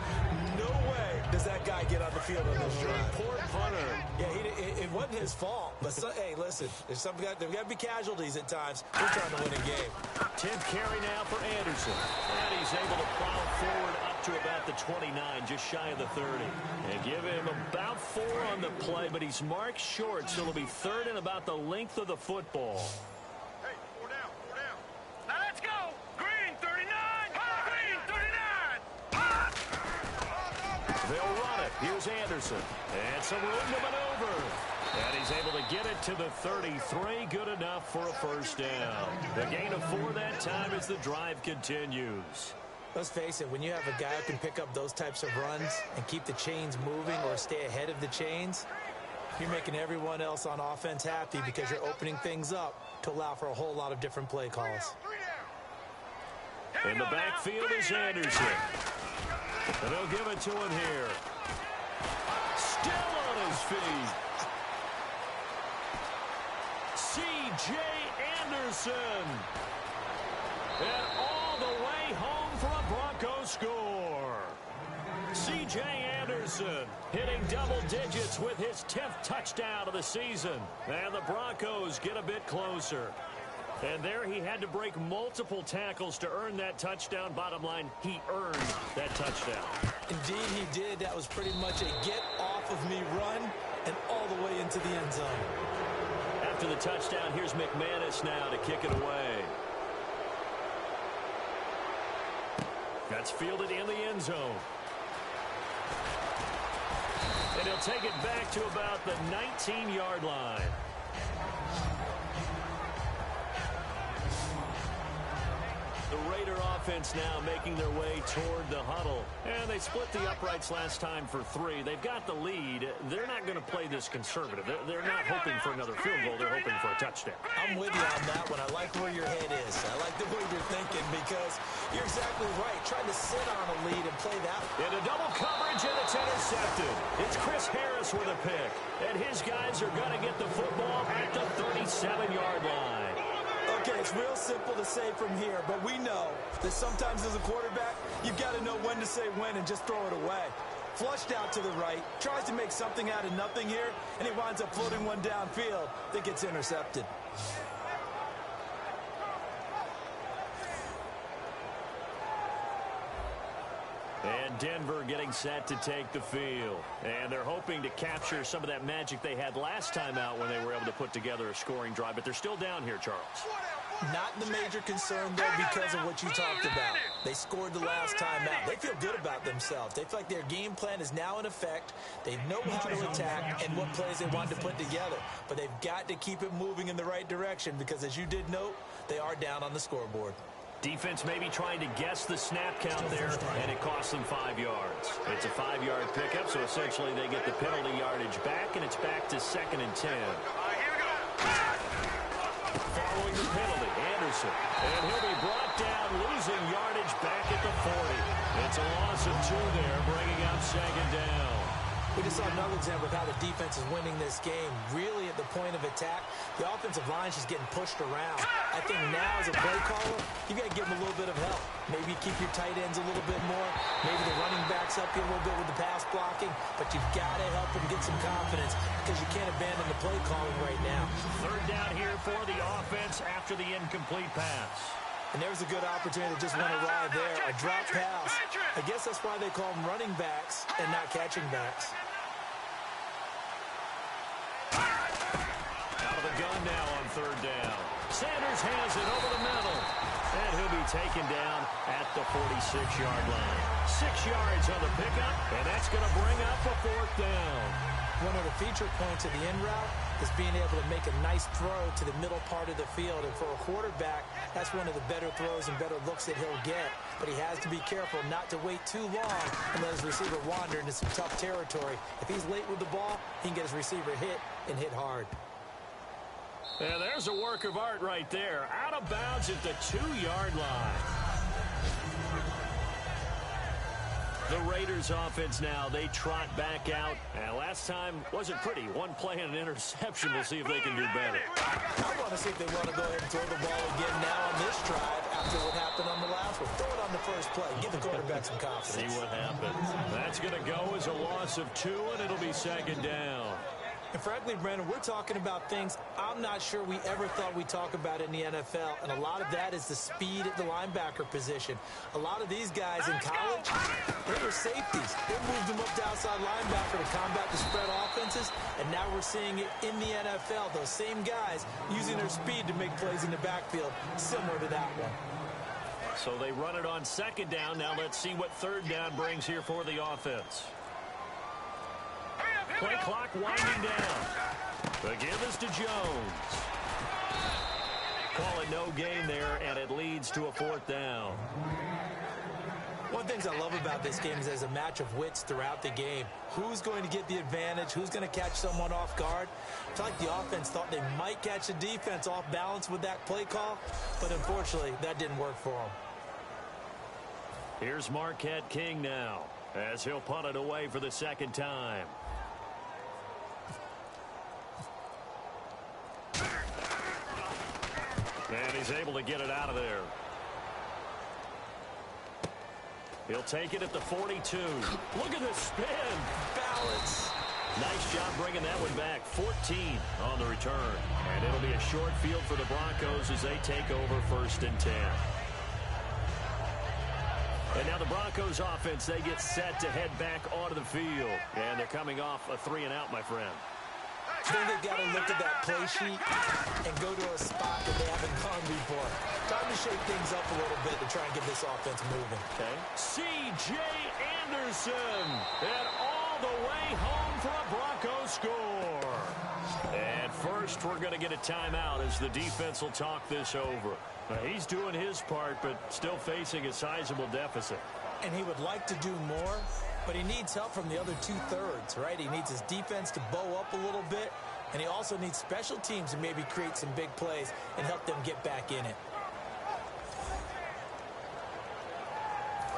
No way does that guy get on the field on this drive. Poor punter. Yeah, it wasn't his fault. But, hey, listen, there's got to be casualties at times. We're trying to win a game. 10th carry now for Anderson. And he's able to plow forward up to about the 29, just shy of the 30. And give him about 4 on the play, but he's marked short, so it'll be third and about the length of the football. Hey, 4 down, 4 down. Now let's go. Green 39. Green 39. They'll run it. Here's Anderson. And some room to maneuver. And he's able to get it to the 33. Good enough for a first down. The gain of 4 that time as the drive continues. Let's face it, when you have a guy who can pick up those types of runs and keep the chains moving or stay ahead of the chains, you're making everyone else on offense happy because you're opening things up to allow for a whole lot of different play calls. In the backfield is Anderson. And they'll give it to him here. Still on his feet. C.J. Anderson. And all the way home for a Broncos score. C.J. Anderson hitting double digits with his 10th touchdown of the season. And the Broncos get a bit closer. And there he had to break multiple tackles to earn that touchdown. Bottom line, he earned that touchdown. Indeed he did. That was pretty much a get-off-of-me run and all the way into the end zone. After the touchdown, here's McManus now to kick it away. That's fielded in the end zone. And he'll take it back to about the 19-yard line. The Raider offense now making their way toward the huddle. And they split the uprights last time for 3. They've got the lead. They're not going to play this conservative. They're not hoping for another field goal. They're hoping for a touchdown. I'm with you on that one. I like where your head is. I like the way you're thinking because you're exactly right. Trying to sit on a lead and play that. Into double coverage, and it's intercepted. It's Chris Harris with a pick. And his guys are going to get the football at the 37-yard line. Okay, it's real simple to say from here, but we know that sometimes as a quarterback, you've got to know when to say when and just throw it away. Flushed out to the right, tries to make something out of nothing here, and he winds up floating one downfield that gets intercepted. And Denver getting set to take the field. And they're hoping to capture some of that magic they had last time out when they were able to put together a scoring drive. But they're still down here, Charles. Not the major concern, though, because of what you talked about. They scored the last time out. They feel good about themselves. They feel like their game plan is now in effect. They know how to attack and what plays they want to put together. But they've got to keep it moving in the right direction because, as you did note, they are down on the scoreboard. Defense maybe trying to guess the snap count there, and it costs them 5 yards. It's a 5-yard pickup, so essentially they get the penalty yardage back, and it's back to 2nd and 10. Following the penalty, Anderson. And he'll be brought down, losing yardage back at the 40. It's a loss of 2 there, bringing up 2nd down. We just saw another example of how the defense is winning this game. Really at the point of attack, the offensive line is just getting pushed around. I think now as a play caller, you got to give them a little bit of help. Maybe keep your tight ends a little bit more. Maybe the running backs help you a little bit with the pass blocking. But you've got to help them get some confidence because you can't abandon the play calling right now. 3rd down here for the offense after the incomplete pass. And there's a good opportunity to just run a ride there. A drop pass. I guess that's why they call them running backs and not catching backs. Out of the gun now on 3rd down. Sanders has it over the middle. And he'll be taken down at the 46-yard line. 6 yards on the pickup, and that's going to bring up a 4th down. One of the feature points of the in route is being able to make a nice throw to the middle part of the field. And for a quarterback, that's one of the better throws and better looks that he'll get. But he has to be careful not to wait too long and let his receiver wander into some tough territory. If he's late with the ball, he can get his receiver hit and hit hard. And there's a work of art right there. Out of bounds at the 2-yard line. The Raiders offense now, they trot back out. And last time wasn't pretty. One play and an interception. We'll see if they can do better. I want to see if they want to go ahead and throw the ball again now on this drive after what happened on the last one. Throw it on the first play. Give the quarterback some confidence. See what happens. That's going to go as a loss of 2, and it'll be 2nd down. And frankly, Brandon, we're talking about things I'm not sure we ever thought we'd talk about in the NFL. And a lot of that is the speed at the linebacker position. A lot of these guys in college, they were safeties. They moved them up to outside linebacker to combat the spread offenses. And now we're seeing it in the NFL. Those same guys using their speed to make plays in the backfield, similar to that one. So they run it on 2nd down. Now let's see what 3rd down brings here for the offense. Play clock winding down. The give is to Jones. Call it no gain there, and it leads to a 4th down. One of the things I love about this game is there's a match of wits throughout the game. Who's going to get the advantage? Who's going to catch someone off guard? I feel like the offense thought they might catch the defense off balance with that play call, but unfortunately, that didn't work for them. Here's Marquette King now, as he'll punt it away for the 2nd time. And he's able to get it out of there. He'll take it at the 42. Look at the spin. Balance. Nice job bringing that one back. 14 on the return. And it'll be a short field for the Broncos as they take over 1st and 10. And now the Broncos offense, they get set to head back onto the field. And they're coming off a 3-and-out, my friend. I think they've got to look at that play sheet and go to a spot that they haven't gone before. Time to shake things up a little bit to try and get this offense moving. Okay. C.J. Anderson. And all the way home for a Broncos score. And first, we're going to get a timeout as the defense will talk this over. He's doing his part, but still facing a sizable deficit. And he would like to do more, but he needs help from the other 2/3, right? He needs his defense to bow up a little bit, and he also needs special teams to maybe create some big plays and help them get back in it.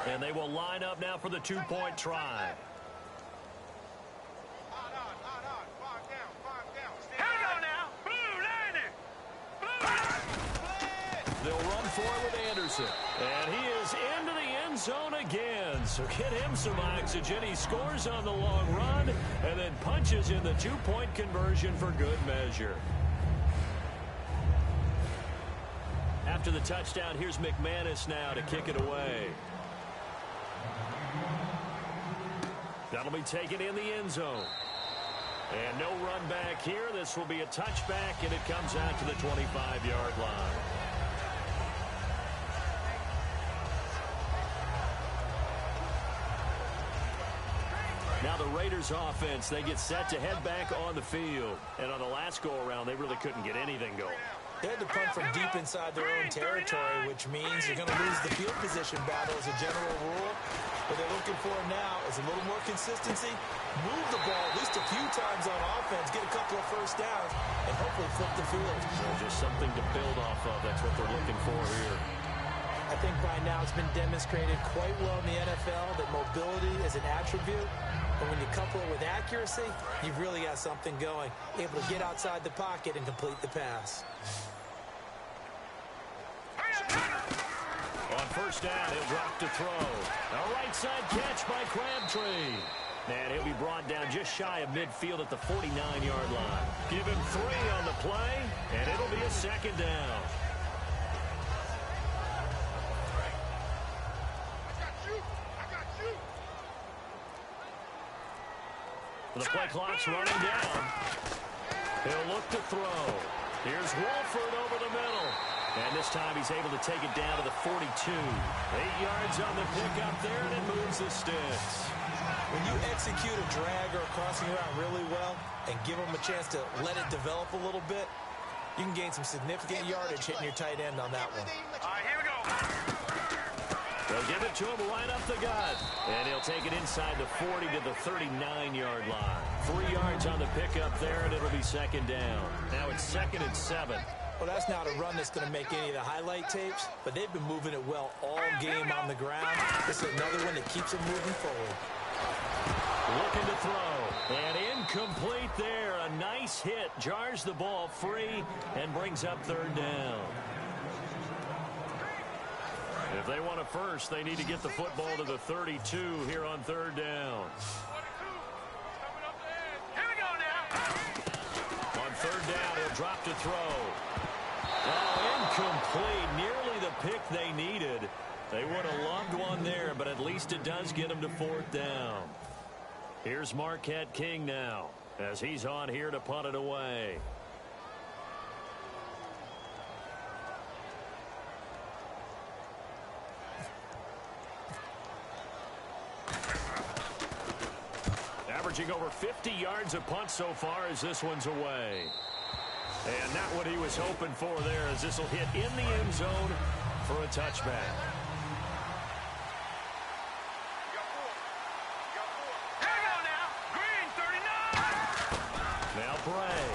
And they will line up now for the 2-point try. They'll run for it with Anderson. And he is into the end zone again. So get him some oxygen. He scores on the long run and then punches in the 2-point conversion for good measure. After the touchdown, here's McManus now to kick it away. That'll be taken in the end zone. And no run back here. This will be a touchback, and it comes out to the 25-yard line. Now the Raiders offense, they get set to head back on the field. And on the last go-around, they really couldn't get anything going. They had to punt from deep inside their own territory, which means you're going to lose the field position battle as a general rule. What they're looking for now is a little more consistency, move the ball at least a few times on offense, get a couple of first downs, and hopefully flip the field. So just something to build off of. That's what they're looking for here. I think by now it's been demonstrated quite well in the NFL that mobility is an attribute. But when you couple it with accuracy, you've really got something going. Able to get outside the pocket and complete the pass. On first down, he'll drop to throw. A right side catch by Crabtree. And he'll be brought down just shy of midfield at the 49-yard line. Give him 3 on the play, and it'll be a 2nd down. The play clock's running down. He'll look to throw. Here's Wolford over the middle. And this time he's able to take it down to the 42. 8 yards on the pickup there, and it moves the sticks. When you execute a drag or a crossing route really well and give them a chance to let it develop a little bit, you can gain some significant yardage hitting your tight end on that one. All right, here we go. They'll give it to him right up the gut. And he'll take it inside the 40 to the 39-yard line. 3 yards on the pickup there, and it'll be 2nd down. Now it's 2nd and 7. Well, that's not a run that's going to make any of the highlight tapes, but they've been moving it well all game on the ground. This is another one that keeps them moving forward. Looking to throw. And incomplete there. A nice hit. Jars the ball free and brings up 3rd down. If they want a first, they need to get the football to the 32 here on 3rd down. Here we go now. On 3rd down, he'll drop to throw. Oh, incomplete. Nearly the pick they needed. They would have loved one there, but at least it does get them to 4th down. Here's Marquette King now, as he's on here to punt it away. averaging over 50 yards a punt so far as this one's away. And not what he was hoping for there, as this will hit in the end zone for a touchback. Now Bray.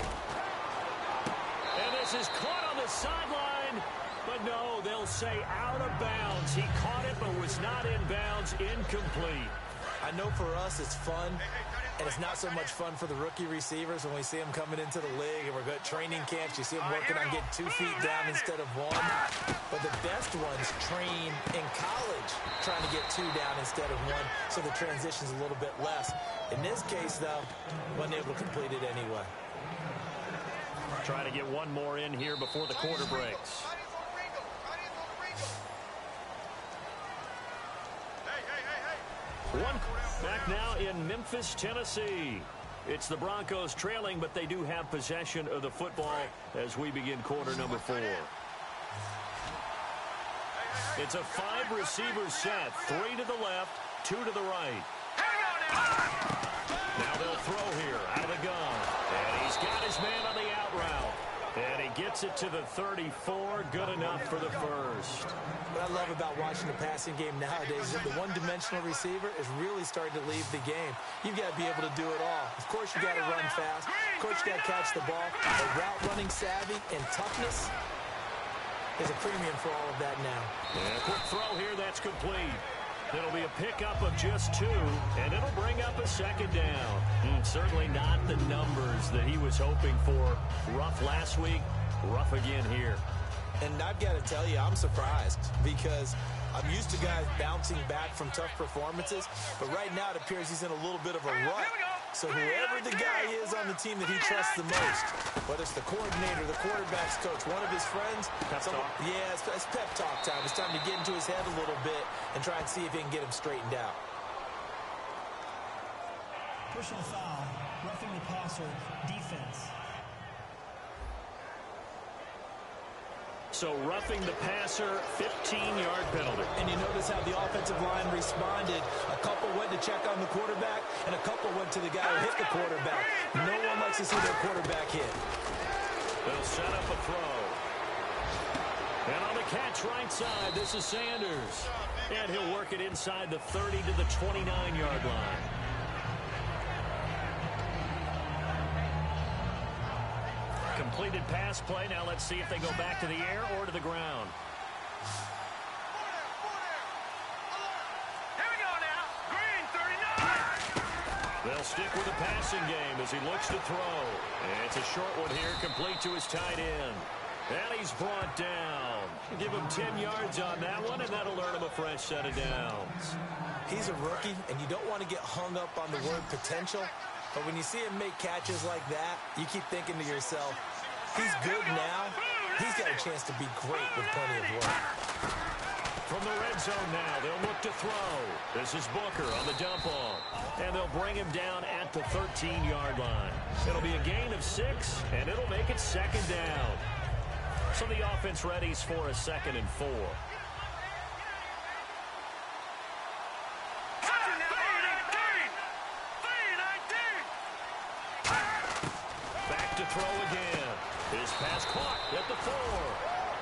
And this is caught on the sideline. But no, they'll say out of bounds. He caught it but was not in bounds. Incomplete. I know for us it's fun, and it's not so much fun for the rookie receivers when we see them coming into the league and we're at training camps. You see them working on getting 2 feet down instead of 1. But the best ones train in college trying to get 2 down instead of 1, so the transition's a little bit less. In this case, though, wasn't able to complete it anyway. Trying to get one more in here before the quarter breaks. One back now in Memphis, Tennessee. It's the Broncos trailing, but they do have possession of the football as we begin quarter number 4. It's a 5-receiver set. 3 to the left, 2 to the right. Now they'll throw here out of the gun. And he's got his man on the out route. And he gets it to the 34. Good enough for the first. What I love about watching the passing game nowadays is that the one-dimensional receiver is really starting to leave the game. You've got to be able to do it all. Of course, you got to run fast. Of course, you got to catch the ball. But route running savvy and toughness is a premium for all of that now. And a quick throw here. That's complete. It'll be a pickup of just 2, and it'll bring up a second down. Certainly not the numbers that he was hoping for. Rough last week, rough again here. And I've got to tell you, I'm surprised because I'm used to guys bouncing back from tough performances, but right now it appears he's in a little bit of a rut. So whoever the guy is on the team that he trusts the most, whether it's the coordinator, the quarterback's coach, one of his friends, yeah, it's pep talk time. It's time to get into his head a little bit and try and see if he can get him straightened out. Personal foul, roughing the passer, defense. So roughing the passer, 15-yard penalty. And you notice how the offensive line responded. A couple went to check on the quarterback, and a couple went to the guy who hit the quarterback. No one likes to see their quarterback hit. They'll set up a throw. And on the catch right side, this is Sanders. And he'll work it inside the 30 to the 29-yard line. Completed pass play. Now let's see if they go back to the air or to the ground. Here we go now. Green 39. They'll stick with the passing game as he looks to throw. And it's a short one here, complete to his tight end. And he's brought down. Give him 10 yards on that one, and that'll earn him a fresh set of downs. He's a rookie, and you don't want to get hung up on the word potential. But when you see him make catches like that, you keep thinking to yourself, he's good now. He's got a chance to be great with plenty of work. From the red zone now, they'll look to throw. This is Booker on the dump off. And they'll bring him down at the 13-yard line. It'll be a gain of 6, and it'll make it second down. So the offense readies for a 2nd and 4. To throw again. His pass caught at the 4.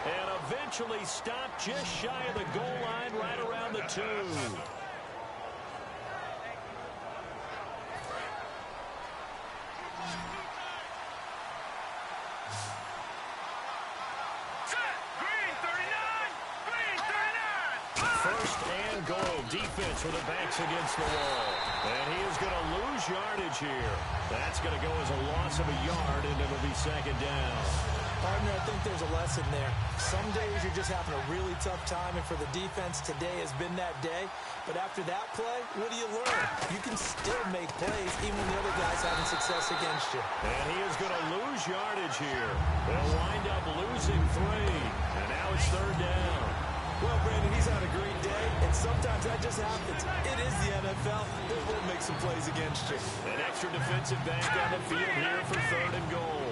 And eventually stopped just shy of the goal line right around the 2. First and goal. Defense with their backs against the wall. And he is going to lose yardage here. That's going to go as a loss of a yard, and it'll be second down. Partner, I think there's a lesson there. Some days you're just having a really tough time, and for the defense, today has been that day. But after that play, what do you learn? You can still make plays even when the other guy's having success against you. And he is going to lose yardage here. They'll wind up losing 3. And now it's third down. Well, Brandon, he's had a great day, and sometimes that just happens. It is the NFL. They will make some plays against you. An extra defensive back on the field here for 3rd and goal.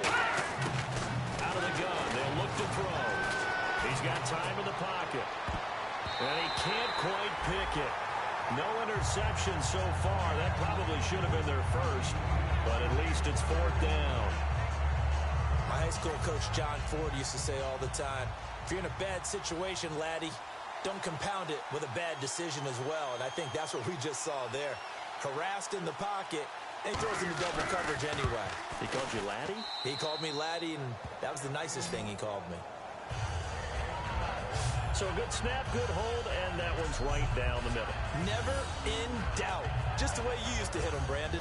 Out of the gun, they'll look to throw. He's got time in the pocket. And he can't quite pick it. No interception so far. That probably should have been their first, but at least it's 4th down. My high school coach, John Ford, used to say all the time, if you're in a bad situation, laddie, don't compound it with a bad decision as well. And I think that's what we just saw there. Harassed in the pocket, and he throws into double coverage anyway. He called you laddie? He called me laddie, and that was the nicest thing he called me. So a good snap, good hold, and that one's right down the middle. Never in doubt. Just the way you used to hit him, Brandon.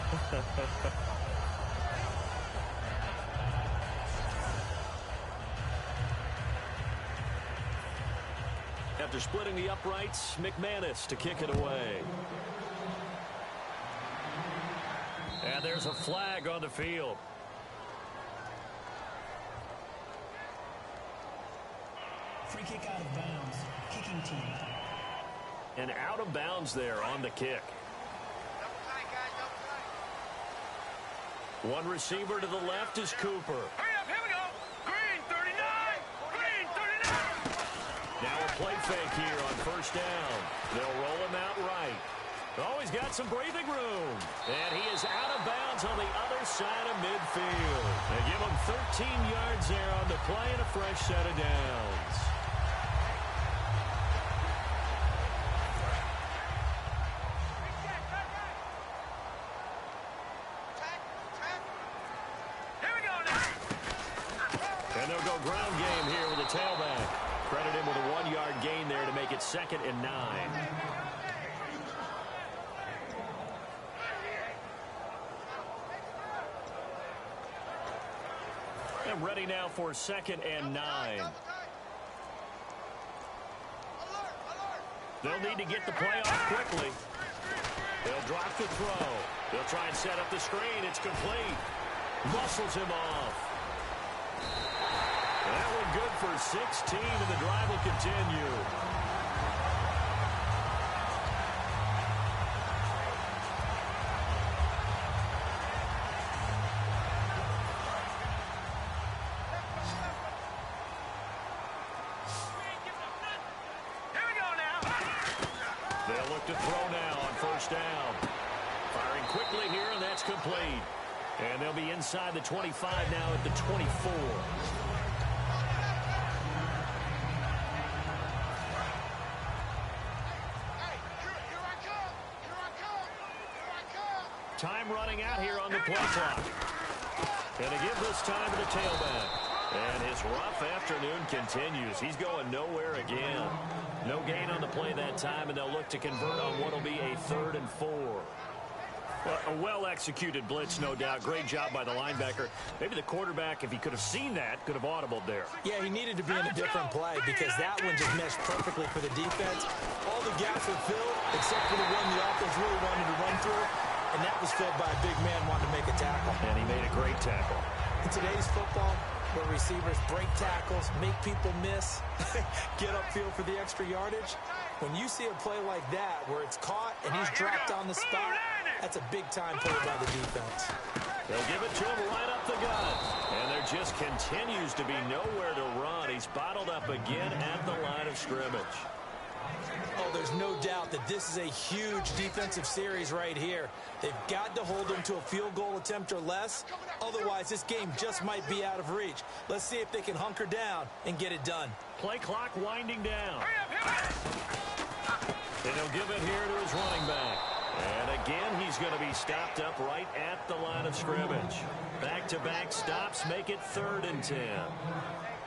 After splitting the uprights, McManus to kick it away. And there's a flag on the field. Free kick out of bounds. Kicking team. And out of bounds there on the kick. One receiver to the left is Cooper. Hurry up, here we go. Green 39. Green 39. Now a play fake here on 1st down. They'll roll him out right. Oh, he's got some breathing room. And he is out of bounds on the other side of midfield. They give him 13 yards there on the play and a fresh set of downs. Here we go now. And they'll go ground game here with the tailback. Credit him with a 1-yard gain there to make it 2nd and 9. And ready now for 2nd and 9. They'll need to get the play off quickly. They'll drop the throw. They'll try and set up the screen. It's complete. Muscles him off. That one good for 16, and the drive will continue. Here we go now. They'll look to throw now on 1st down. Firing quickly here, and that's complete. And they'll be inside the 25 now at the 24. Time running out here on the play clock. And to give this time to the tailback. And his rough afternoon continues. He's going nowhere again. No gain on the play that time, and they'll look to convert on what will be a 3rd and 4. Well, a well-executed blitz, no doubt. Great job by the linebacker. Maybe the quarterback, if he could have seen that, could have audibled there. Yeah, he needed to be in a different play because that one just meshed perfectly for the defense. All the gaps were filled except for the one the offense really wanted to run through, and that was filled by a big man wanting to make a tackle. And he made a great tackle. In today's football, where receivers break tackles, make people miss, get upfield for the extra yardage, when you see a play like that where it's caught and he's dropped on the spot, that's a big-time play by the defense. They'll give it to him right up the gut. And there just continues to be nowhere to run. He's bottled up again at the line of scrimmage. Oh, there's no doubt that this is a huge defensive series right here. They've got to hold him to a field goal attempt or less. Otherwise, this game just might be out of reach. Let's see if they can hunker down and get it done. Play clock winding down. And he'll give it here to his running back. And again, he's going to be stopped up right at the line of scrimmage. Back-to-back stops make it 3rd and 10.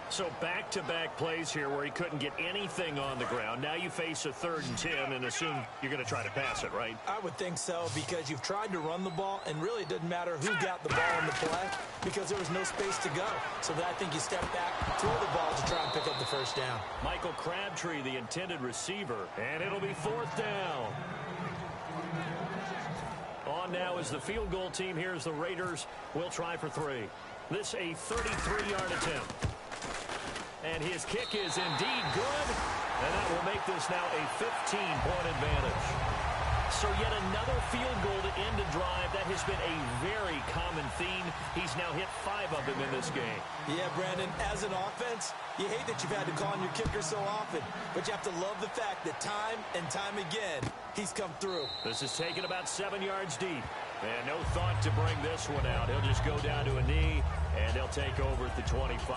So back-to-back plays here where he couldn't get anything on the ground. Now you face a 3rd and 10 and assume you're going to try to pass it, right? I would think so because you've tried to run the ball, and really it doesn't matter who got the ball in the play because there was no space to go. So I think you step back, throw the ball to try and pick up the 1st down. Michael Crabtree, the intended receiver, and it'll be 4th down. On now is the field goal team. Here's the Raiders. We'll try for 3. This a 33-yard attempt. And his kick is indeed good. And that will make this now a 15-point advantage. So yet another field goal to end a drive. That has been a very common theme. He's now hit 5 of them in this game. Yeah, Brandon, as an offense, you hate that you've had to call on your kicker so often, but you have to love the fact that time and time again, he's come through. This is taken about 7 yards deep. And no thought to bring this one out. He'll just go down to a knee, and they'll take over at the 25.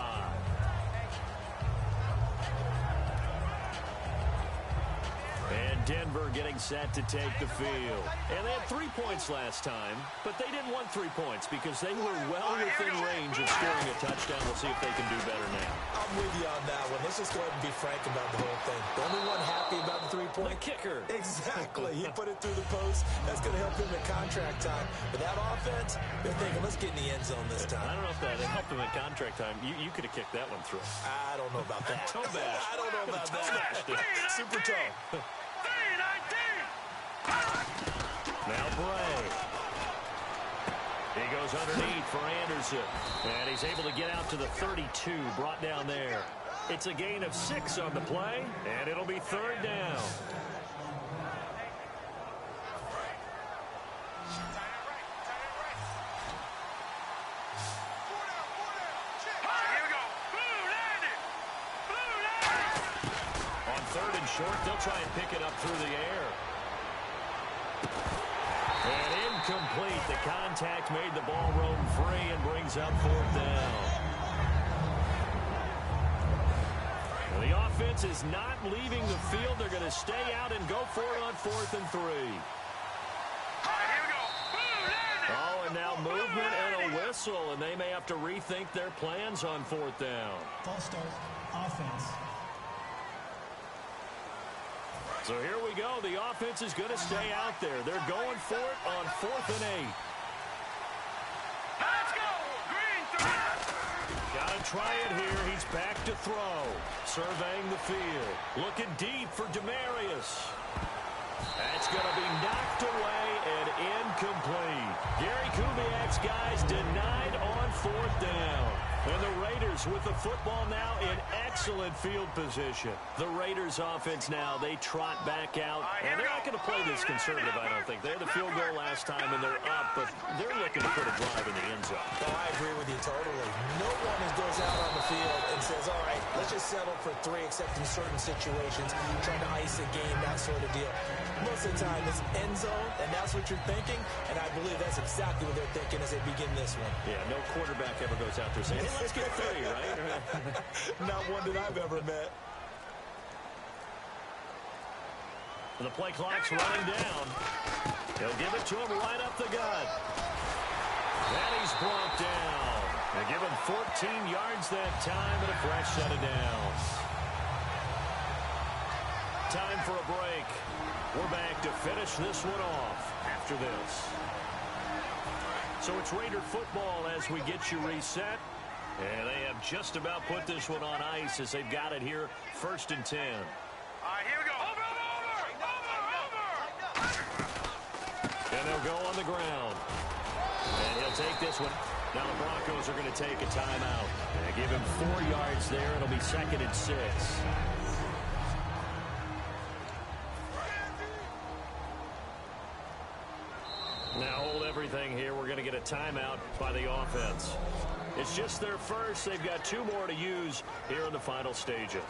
And Denver getting set to take the field. And they had 3 points last time, but they didn't want 3 points because they were well within range of scoring a touchdown. We'll see if they can do better now. I'm with you on that one. Let's just go ahead and be frank about the whole thing. The only one happy about the 3-point. The kicker. Exactly. He put it through the post. That's going to help him at contract time. But that offense, they're thinking, let's get in the end zone this time. I don't know if that helped him at contract time. You could have kicked that one through. I don't know about that. Toe bash. I don't know about that. Super toe. Now Bray. He goes underneath for Anderson. And he's able to get out to the 32, brought down there. It's a gain of 6 on the play, and it'll be 3rd down. On 3rd and short, they'll try and pick it up through the air. And incomplete. The contact made the ball roam free and brings up 4th down. Well, the offense is not leaving the field. They're going to stay out and go for it on 4th and 3. Oh, and now movement and a whistle, and they may have to rethink their plans on 4th down. False start, offense. So here we go. The offense is going to stay out there. They're going for it on 4th and 8. Let's go! Green 3. Got to try it here. He's back to throw. Surveying the field. Looking deep for Demarius. That's going to be knocked away and incomplete. Gary Kubiak's guys denied on 4th down. And the Raiders with the football now in excellent field position. The Raiders offense now, they trot back out. And they're not going to play this conservative, I don't think. They had the field goal last time, and they're up, but they're looking to put a drive in the end zone. Oh, I agree with you totally. No one goes out on the field and says, all right, let's just settle for 3, except in certain situations, trying to ice a game, that sort of deal. Most of the time, it's end zone, and that's what you're thinking, and I believe that's exactly what they're thinking as they begin this one. Yeah, no quarterback ever goes out there saying, hey, let's get 3, right? Not one that I've ever met. The play clock's running down. He'll give it to him right up the gut. And he's brought down. They give him 14 yards that time and a fresh set of downs. Time for a break. We're back to finish this one off after this. So it's Raider football as we get you reset. And they have just about put this one on ice as they've got it here, 1st and 10. All right, here we go. Over. And they'll go on the ground. And he'll take this one. Now the Broncos are going to take a timeout. And give him 4 yards there. It'll be 2nd and 6. Now hold everything here. We're going to get a timeout by the offense. It's just their first. They've got 2 more to use here in the final stages.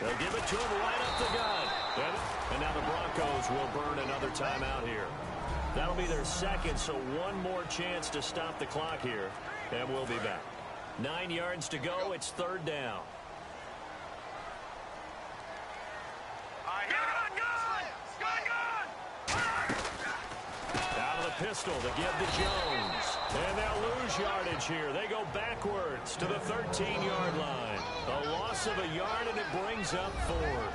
They'll give it to him right up the gut. And now the Broncos will burn another timeout here. That'll be their 2nd, so 1 more chance to stop the clock here. And we'll be back. 9 yards to go. It's 3rd down. Out of the pistol to give to Jones. And they'll lose yardage here. They go backwards to the 13-yard line. A loss of a yard, and it brings up 4th.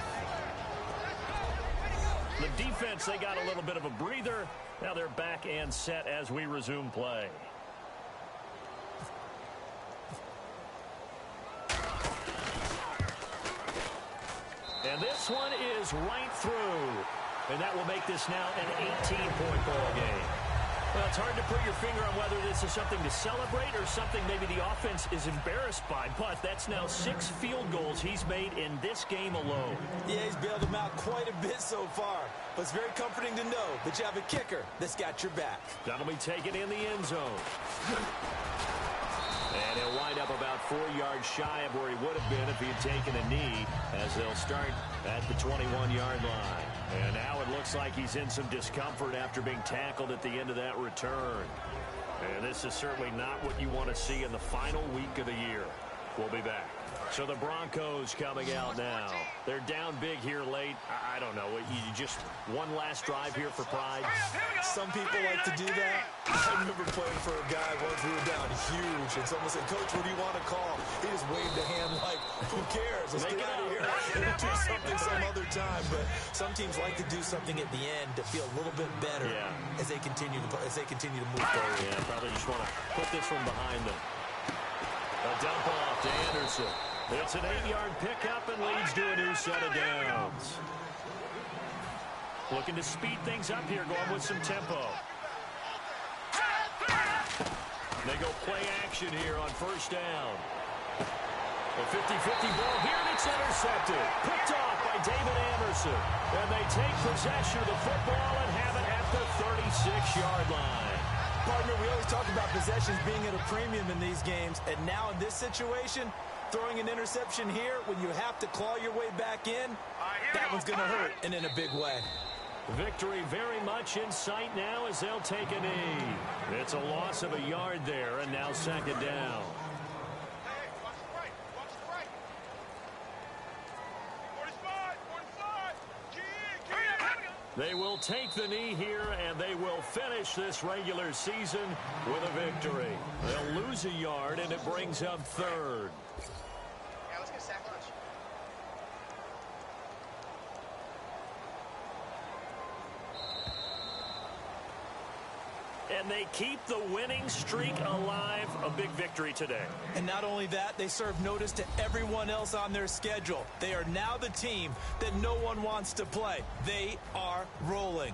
The defense, they got a little bit of a breather. Now they're back and set as we resume play. And this one is right through. And that will make this now an 18-point ball game. Well, It's hard to put your finger on whether this is something to celebrate or something maybe the offense is embarrassed by. But that's now 6 field goals he's made in this game alone. Yeah, he's bailed them out quite a bit so far. But it's very comforting to know that you have a kicker that's got your back. That'll be taken in the end zone. And he'll wind up about 4 yards shy of where he would have been if he had taken a knee, as they'll start at the 21-yard line. And now it looks like he's in some discomfort after being tackled at the end of that return. And this is certainly not what you want to see in the final week of the year. We'll be back. So the Broncos coming out now. They're down big here late. I don't know. You just one last drive here for pride. Some people like to do that. I remember playing for a guy once. We were down huge, and someone said, "Coach, what do you want to call?" He just waved a hand like, "Who cares? Let's get out of here. We'll do something some other time." But some teams like to do something at the end to feel a little bit better as they continue to move forward. Yeah, probably just want to put this one behind them. A dump off to Anderson. It's an 8-yard pickup and leads to a new set of downs. Looking to speed things up here, going with some tempo. They go play action here on first down. A 50-50 ball here, and it's intercepted. Picked off by David Anderson. And they take possession of the football and have it at the 36-yard line. Partner, we always talk about possessions being at a premium in these games, and now in this situation, throwing an interception here when you have to claw your way back in, that one's going to hurt, and in a big way. Victory very much in sight now as they'll take a knee. It's a loss of a yard there, and now second down. They will take the knee here, and they will finish this regular season with a victory. They'll lose a yard, and it brings up third. Yeah, let's get sack lunch. And they keep the winning streak alive. A big victory today. And not only that, they serve notice to everyone else on their schedule. They are now the team that no one wants to play. They are rolling.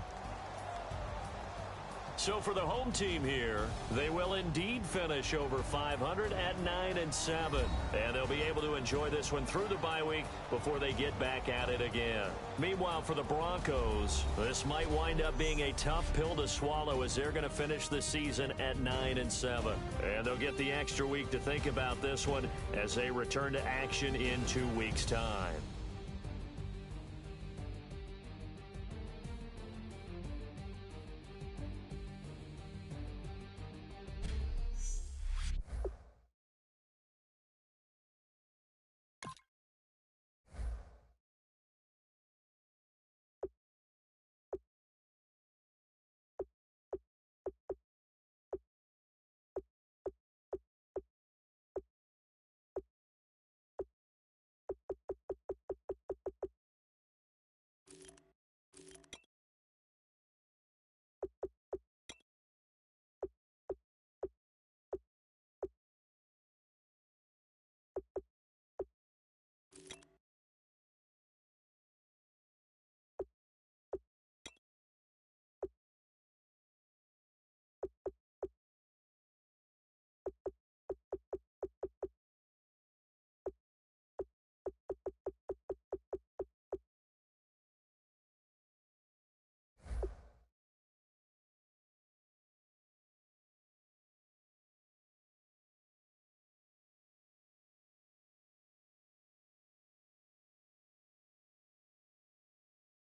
So for the home team here, they will indeed finish over 500 at 9-7. And they'll be able to enjoy this one through the bye week before they get back at it again. Meanwhile, for the Broncos, this might wind up being a tough pill to swallow as they're going to finish the season at 9-7. And they'll get the extra week to think about this one as they return to action in 2 weeks' time.